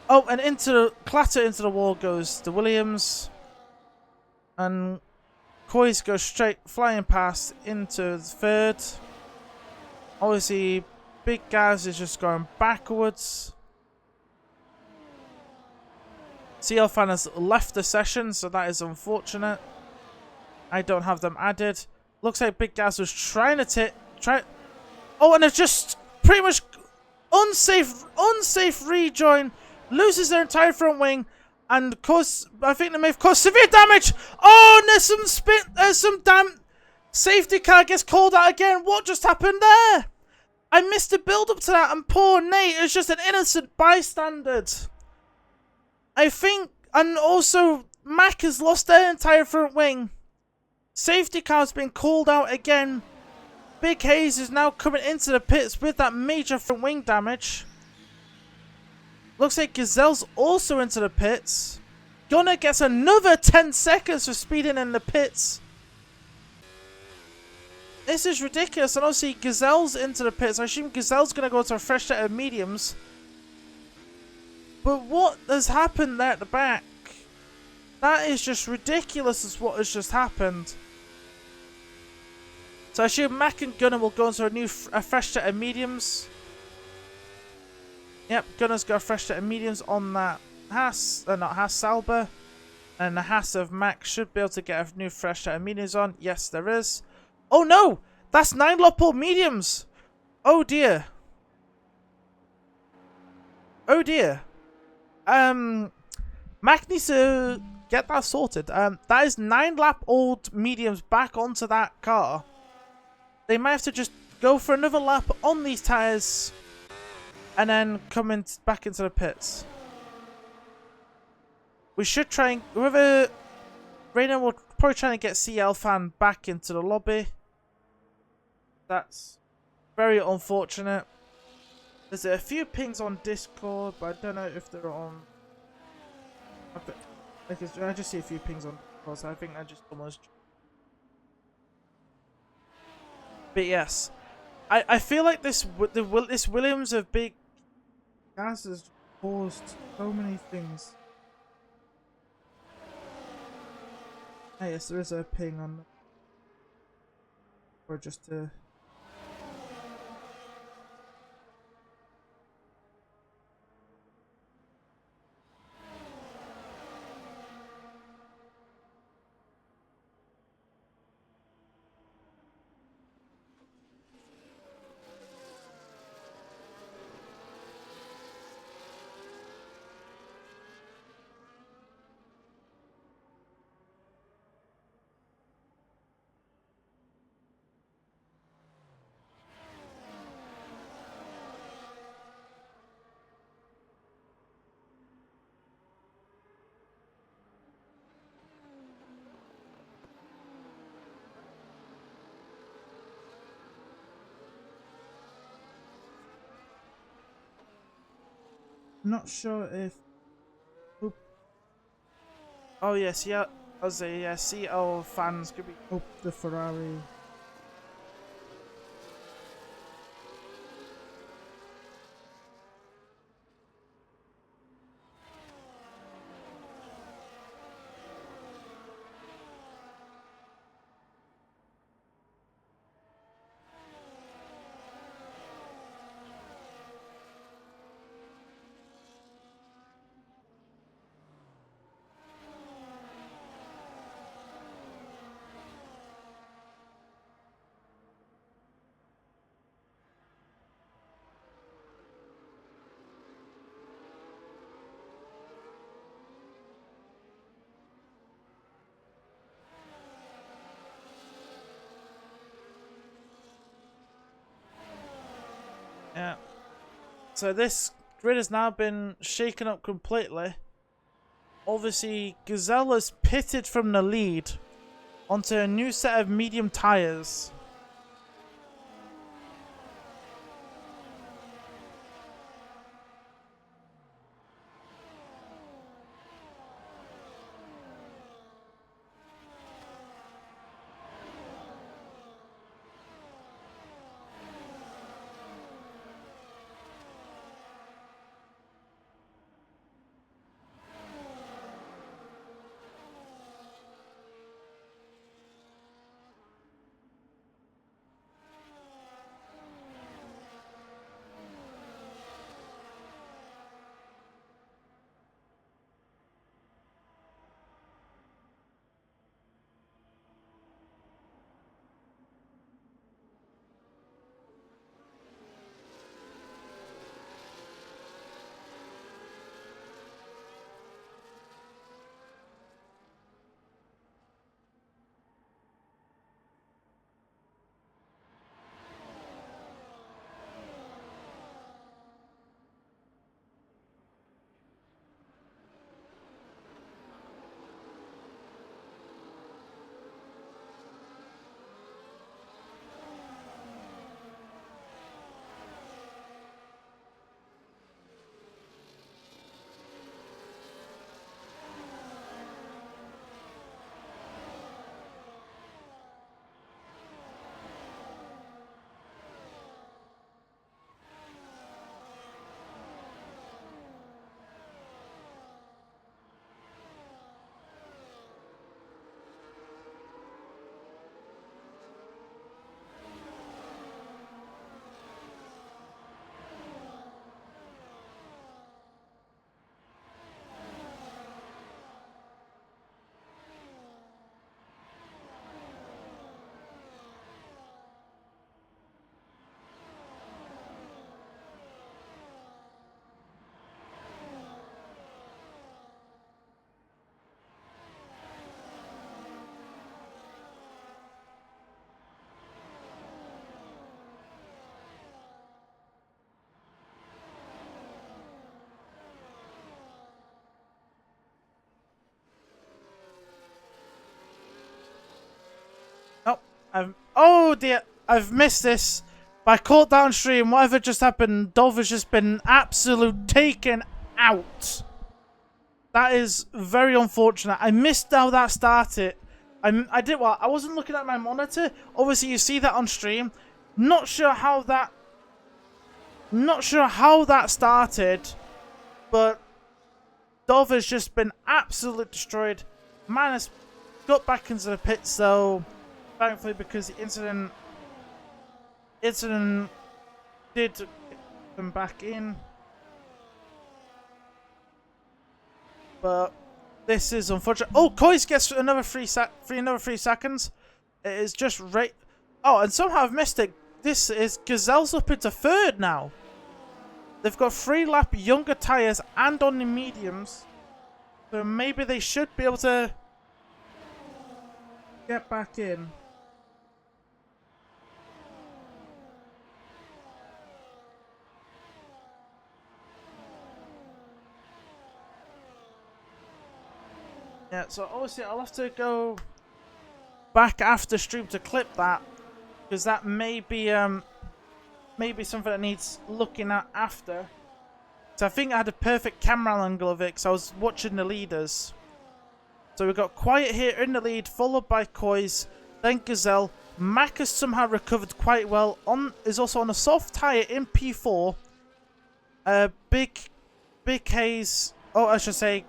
Speaker 1: Oh, and clatter into the wall goes the Williams. And Coys goes straight flying past into the third. Obviously, Big Gaz is just going backwards. CL Fan has left the session, so that is unfortunate. I don't have them added. Looks like Big Gaz was trying to Oh, and it's just pretty much unsafe rejoin. Loses their entire front wing, and I think they may have caused severe damage. Oh, and there's some damn safety car gets called out again. What just happened there? I missed the build up to that, and poor Nate is just an innocent bystander. I think, and also Mac has lost their entire front wing. Safety car's been called out again. Big Hayes is now coming into the pits with that major front wing damage. Looks like Gazelle's also into the pits. Gunner gets another 10 seconds for speeding in the pits. This is ridiculous. And obviously Gazelle's into the pits. I assume Gazelle's going to go to a fresh set of mediums. But what has happened there at the back? That is just ridiculous as what has just happened. So I assume Mac and Gunner will go into a fresh set of mediums. Yep, Gunner's got a fresh set of mediums on that Sauber. And the Haas of Mac should be able to get a new fresh set of mediums on. Yes, there is. Oh no! That's 9 Lopol mediums! Oh dear. Oh dear. Mac needs to get that sorted. That is 9 lap old mediums back onto that car. They might have to just go for another lap on these tyres and then come back into the pits. We should try and... Rayner will probably try and get CL Fan back into the lobby. That's very unfortunate. There's a few pings on Discord, but I don't know if they're on... I just see a few pings on Discord, so I think I just almost... But yes, I feel like this Williams of Big Gaz has caused so many things. Ah, yes, there is a ping on, or just to. Not sure if. Oh yes, yeah. I was say yeah. CL fans could be. Oh, the Ferrari. Yeah. So this grid has now been shaken up completely. Obviously, Gazelle has pitted from the lead onto a new set of medium tyres. Oh, oh dear, I've missed this. By caught downstream, whatever just happened, Dov has just been absolute taken out. That is very unfortunate. I missed how that started. I did what? I wasn't looking at my monitor. Obviously, you see that on stream. Not sure how that started, but Dov has just been absolutely destroyed. Man has got back into the pits though, thankfully, because the incident did come back in. But this is unfortunate. Oh, Kois gets another three seconds. It is just right. Oh, and somehow I've missed it. This is Gazelle's up into third now. They've got 3 lap younger tyres and on the mediums. So maybe they should be able to get back in. Yeah, so obviously I'll have to go back after stream to clip that, because that may be something that needs looking at after. So I think I had a perfect camera angle of it because I was watching the leaders. So we've got Quiet here in the lead, followed by Koiz, then Gazelle. Mac has somehow recovered quite well. Is also on a soft tyre in P4. Big Haze. Oh, I should say.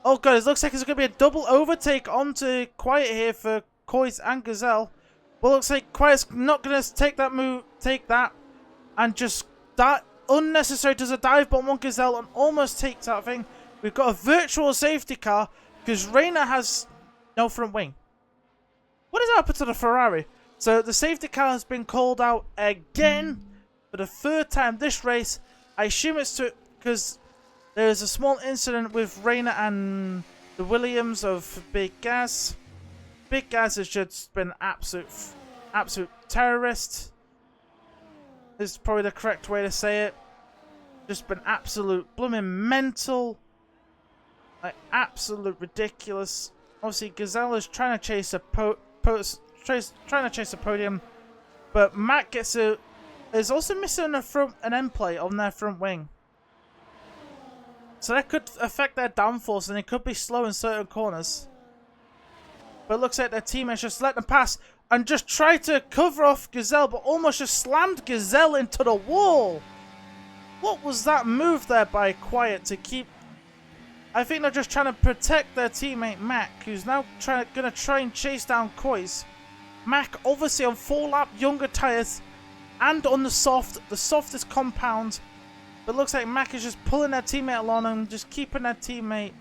Speaker 1: Oh god, it looks like it's going to be a double overtake onto Quiet here for Koiz and Gazelle. Well, looks like Quiet's not going to take that, and just that unnecessary does a dive bomb on Gazelle and almost takes that thing. We've got a virtual safety car because Reina has no front wing. What has happened to the Ferrari? So the safety car has been called out again for the third time this race. I assume it's because there is a small incident with Reina and the Williams of Big Gaz. Big Gaz has just been absolute terrorist. Is probably the correct way to say it. Just been absolute blooming mental. Like absolute ridiculous. Obviously, Gazelle is trying to chase a podium, but Mac is also missing an end plate on their front wing. So that could affect their downforce, and it could be slow in certain corners. But it looks like their teammates just let them pass and just tried to cover off Gazelle, but almost just slammed Gazelle into the wall. What was that move there by Quiet to keep... I think they're just trying to protect their teammate Mac, who's now going to try and chase down Koiz. Mac obviously on 4-lap younger tyres and on the softest compound. But it looks like Mac is just pulling their teammate along and just keeping their teammate...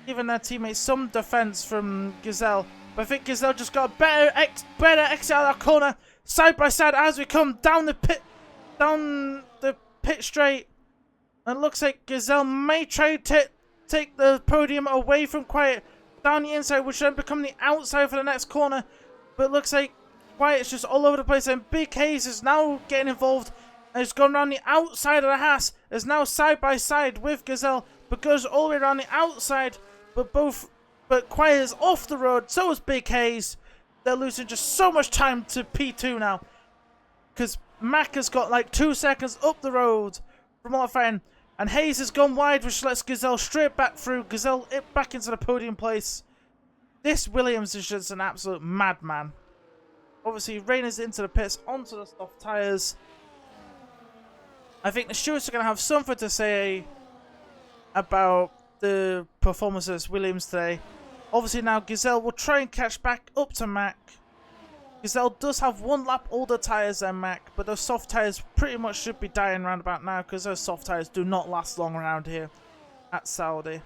Speaker 1: giving their teammate some defense from Gazelle. But I think Gazelle just got a better exit out of that corner, side by side as we come down the pit straight. And it looks like Gazelle may try to take the podium away from Quiet down the inside, which then become the outside for the next corner. But it looks like Quiet's just all over the place, and Big Haze is now getting involved and has gone around the outside of the Haas. Is now side by side with Gazelle, but goes all the way around the outside. But Quiet is off the road, so is Big Haze. They're losing just so much time to P2 now, because Mac has got like 2 seconds up the road from qualifying, and Haze has gone wide, which lets Gazelle straight back through. Gazelle back into the podium place. This Williams is just an absolute madman. Obviously, Reina's into the pits, onto the soft tyres. I think the stewards are going to have something to say about the performances of Williams today. Obviously now Gazelle will try and catch back up to Mac. Gazelle does have 1 lap older tyres than Mac, but those soft tyres pretty much should be dying around about now, because those soft tyres do not last long around here at Saudi.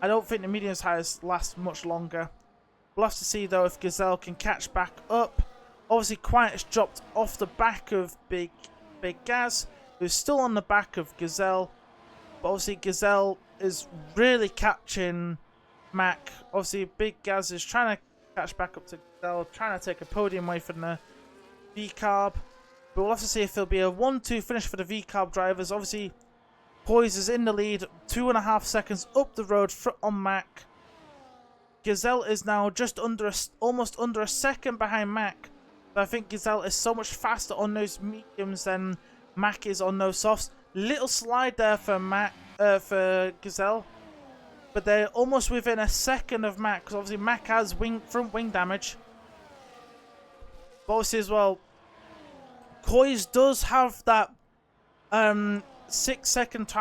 Speaker 1: I don't think the medium tyres last much longer. We'll have to see though if Gazelle can catch back up. Obviously Quiet has dropped off the back of Big Gaz, who's still on the back of Gazelle. But obviously Gazelle is really catching Mac. Obviously Big Gaz is trying to catch back up to Gazelle, trying to take a podium away from the V-Carb. But we'll have to see if there'll be a 1-2 finish for the V-Carb drivers. Obviously Koiz is in the lead, 2.5 seconds up the road on Mac. Gazelle is now just almost under a second behind Mac. But I think Gazelle is so much faster on those mediums than Mac is on those softs. Little slide there for Gazelle, but they're almost within a second of Mac, because obviously Mac has front wing damage. But obviously as well, Koiz does have that 6 seconds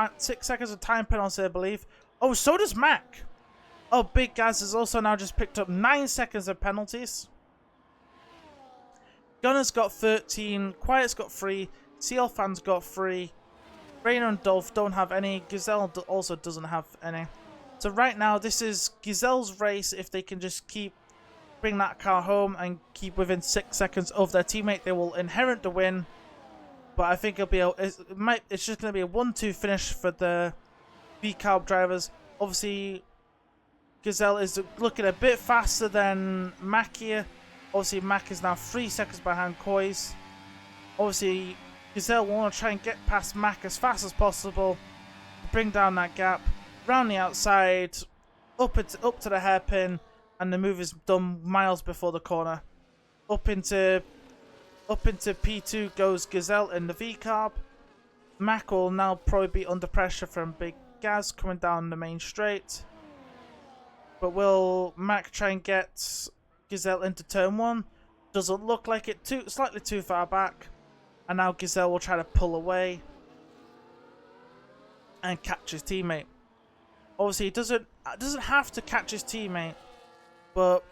Speaker 1: of time penalty, I believe. Oh, so does Mac. Oh, Big Gaz has also now just picked up 9 seconds of penalties. Gunner's got 13, Quiet's got 3, CL Fan's got 3, Reina and Dolph don't have any, Gazelle also doesn't have any. So right now this is Gazelle's race. If they can just bring that car home and keep within 6 seconds of their teammate, they will inherit the win. But I think it's just going to be a 1-2 finish for the V-Carb drivers. Obviously Gazelle is looking a bit faster than Mac here. Obviously, Mac is now 3 seconds behind Koiz. Obviously, Gazelle will want to try and get past Mac as fast as possible, bring down that gap, round the outside, up to the hairpin, and the move is done miles before the corner. Up into P2 goes Gazelle in the V-Carb. Mac will now probably be under pressure from Big Gaz coming down the main straight. But will Mac try and get Gazelle into turn 1? Doesn't look like it. Slightly too far back. And now Gazelle will try to pull away and catch his teammate. Obviously, he doesn't have to catch his teammate, but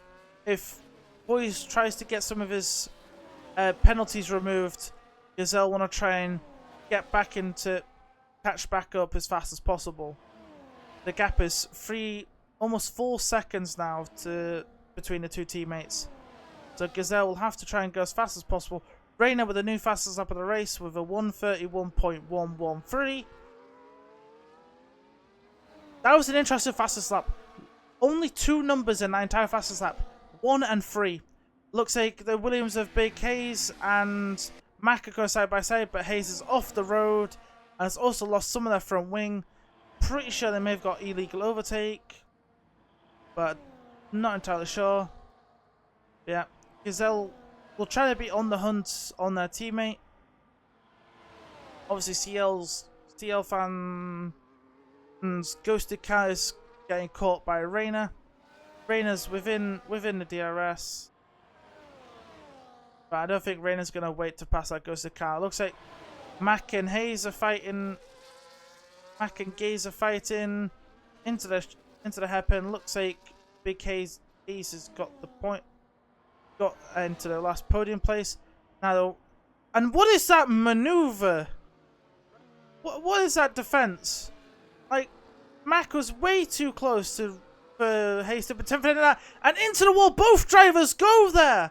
Speaker 1: if Boys tries to get some of his penalties removed, Gazelle want to try and get back into catch back up as fast as possible. The gap is almost 4 seconds now between the two teammates. So Gazelle will have to try and go as fast as possible. Reina with the new fastest lap of the race with a 1:31.113. That was an interesting fastest lap. Only 2 numbers in that entire fastest lap. 1 and 3. Looks like the Williams of Big Hayes and Mac go side by side, but Hayes is off the road and has also lost some of their front wing. Pretty sure they may have got illegal overtake, but not entirely sure. Yeah, Gazelle will try to be on the hunt on their teammate. Obviously, CL fan's ghosted car is getting caught by Reina. Reina's within the DRS, but I don't think Reina's gonna wait to pass that ghosted car. It looks like Mac and Hayes are fighting. Mac and Gaze are fighting into the hairpin. Looks like Big Hayes has got the point. Got into the last podium place. Now, and what is that maneuver? What is that defense? Like, Mac was way too close for Hayes to defend that, and into the wall. Both drivers go there.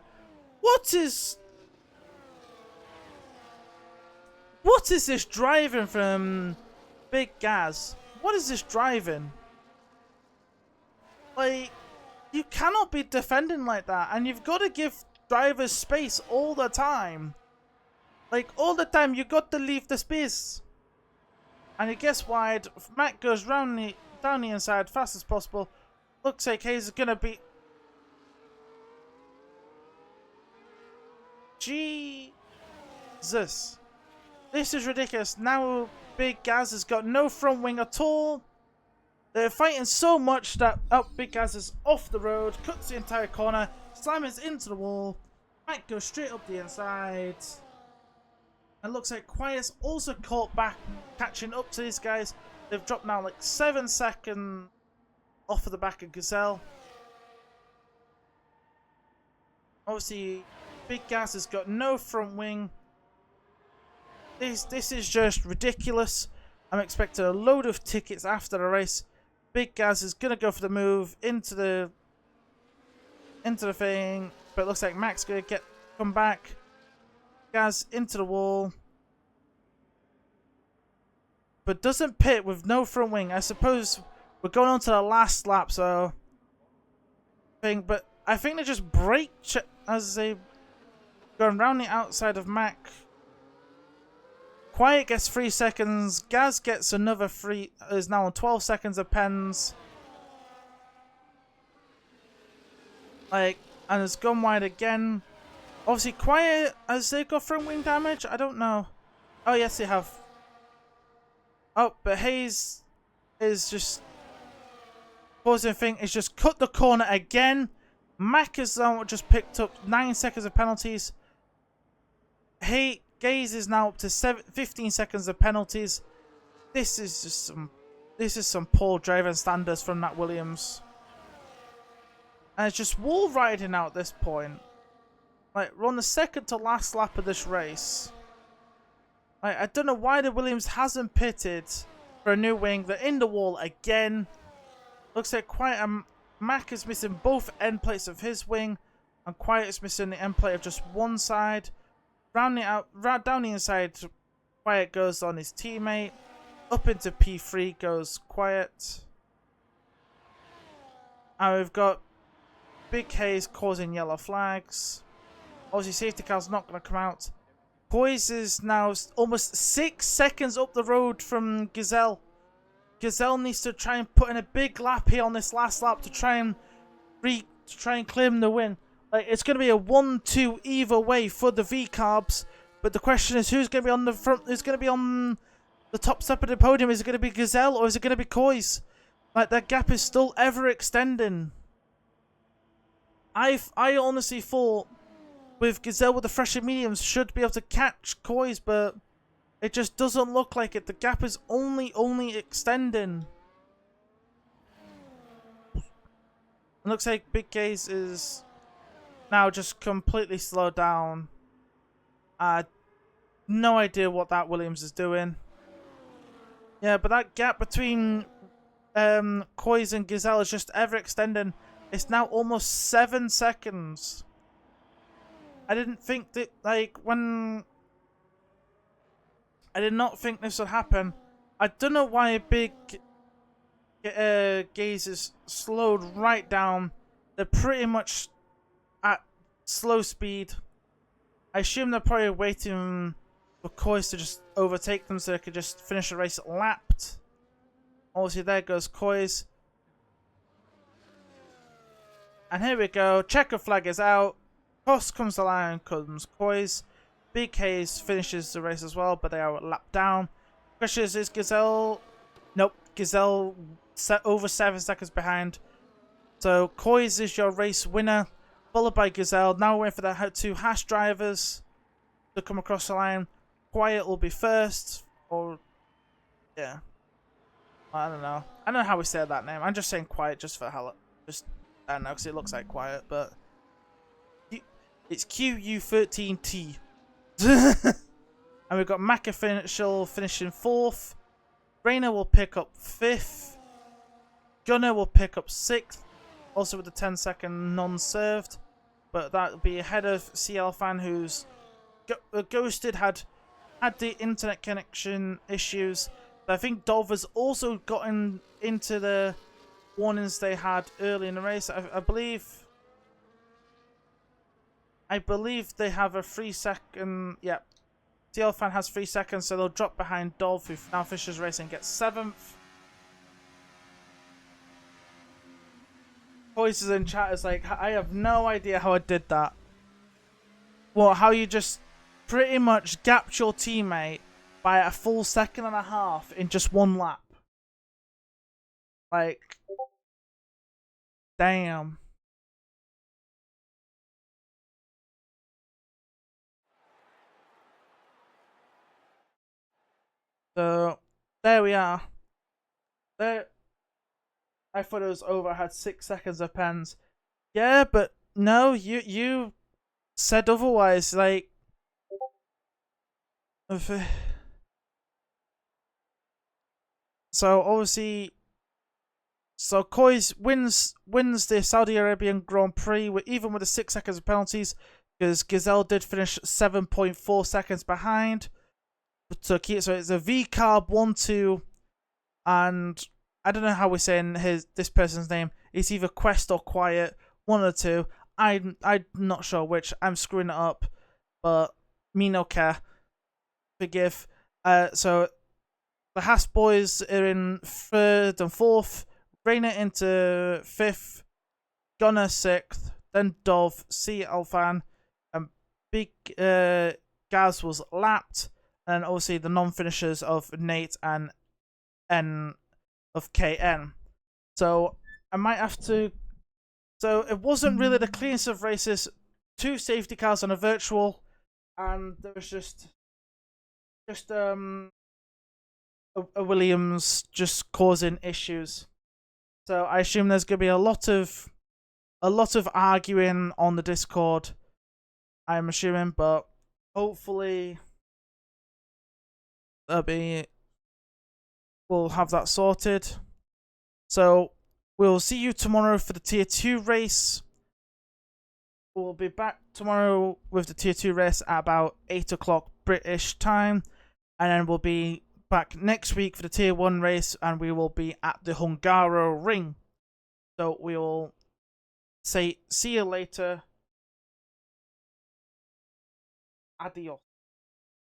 Speaker 1: What is this driving from Big Gaz? What is this driving? Like, you cannot be defending like that, and you've got to give drivers space all the time. Like, all the time, you got to leave the space. And it gets wide. Mac goes down the inside fast as possible. Looks like Hayes is gonna be. Jesus, this is ridiculous. Now Big Gaz has got no front wing at all. They're fighting so much that Big Gaz is off the road, cuts the entire corner, slams into the wall. Mac goes straight up the inside. And looks like Quiet's also caught back, catching up to these guys. They've dropped now like 7 seconds off of the back of Gazelle. Obviously, Big Gaz has got no front wing. This is just ridiculous. I'm expecting a load of tickets after the race. Big Gaz is gonna go for the move into the thing, but it looks like Mac's gonna come back. Gaz into the wall, but doesn't pit with no front wing. I suppose we're going on to the last lap, so but I think they just brake as they go around the outside of Mac. Quiet gets 3 seconds. Gaz gets another 3. Is now on 12 seconds of pens. Like, and has gone wide again. Obviously, Quiet, has they got front wing damage? I don't know. Oh, yes, they have. Oh, but Hayes is just pausing thing. Is just cut the corner again. Mac has now just picked up 9 seconds of penalties. Gaze is now up to 15 seconds of penalties. This is just some poor driving standards from that Williams. And it's just wall riding out at this point. Like, we're on the second to last lap of this race. Like, I don't know why the Williams hasn't pitted for a new wing. They're in the wall again. Looks like Mac is missing both end plates of his wing, and Quiet is missing the end plate of just one side. Down the inside, Quiet goes on his teammate. Up into P3 goes Quiet. And we've got Big Hayes causing yellow flags. Obviously, safety car's not going to come out. Boys is now almost 6 seconds up the road from Gazelle. Gazelle needs to try and put in a big lap here on this last lap to try and claim the win. Like, it's going to be a 1-2 either way for the V-Carbs. But the question is, who's going to be on the front? Who's going to be on the top step of the podium? Is it going to be Gazelle or is it going to be Kois? Like, that gap is still ever extending. I honestly thought with Gazelle with the fresher mediums should be able to catch Kois, but it just doesn't look like it. The gap is only extending. It looks like Big Gaze is now just completely slowed down. No idea what that Williams is doing. Yeah, but that gap between Kois and Gazelle is just ever extending. It's now almost 7 seconds. I didn't think that, like, when... I did not think this would happen. I don't know why Big Gaze is slowed right down. They're pretty much at slow speed. I assume they're probably waiting for Kois to just overtake them so they could just finish the race lapped. Obviously, there goes Kois. And here we go. Checker flag is out. Cross comes the line, comes Kois. Big Haze finishes the race as well, but they are lapped down. Crushes is Gazelle. Nope, Gazelle over 7 seconds behind. So Kois is your race winner, followed by Gazelle. Now we're waiting for the 2 Hash drivers to come across the line. Quiet will be first, or yeah, I don't know. I don't know how we say that name. I'm just saying Quiet just for hell. Just I don't know because it looks like Quiet, but it's QU13T. And we've got Maka finishing 4th. Rayner will pick up 5th. Gunner will pick up 6th. Also with the 10-second non-served. But that will be ahead of CL Fan, who's ghosted, had the internet connection issues. But I think Dov has also gotten into the warnings they had early in the race. I believe they have a 3-second. Yeah, CL Fan has 3 seconds, so they'll drop behind Dov, who now finishes race and gets 7th. Voices in chat is like, I have no idea how I did that. Well, how you just pretty much gapped your teammate by a full 1.5 seconds in just 1 lap. Like, damn. So, there we are. There. I thought it was over. I had 6 seconds of pens. Yeah, but no, you said otherwise. Like, so obviously, so Kois wins the Saudi Arabian Grand Prix even with the 6 seconds of penalties, because Gazelle did finish 7.4 seconds behind. So it's a V-Carb 1-2, and I don't know how we're saying this person's name. It's either Quest or Quiet, one of the two. I'm not sure which. I'm screwing it up, but me no care. Forgive. So the Haas boys are in 3rd and 4th. Rayner into 5th. Gunner 6th. Then Dov, C Alfan, and Big Gaz was lapped. And obviously the non-finishers of Nate and N of KN. So I might have to. So it wasn't really the cleanest of races. 2 safety cars on a virtual, and there was just a Williams just causing issues. So I assume there's gonna be a lot of arguing on the Discord. I'm assuming, but hopefully we'll have that sorted. So we'll see you tomorrow for the Tier 2 race. We'll be back tomorrow with the Tier 2 race at about 8 o'clock British time. And then we'll be back next week for the Tier 1 race, and we will be at the Hungaro Ring. So we'll say see you later. Adios.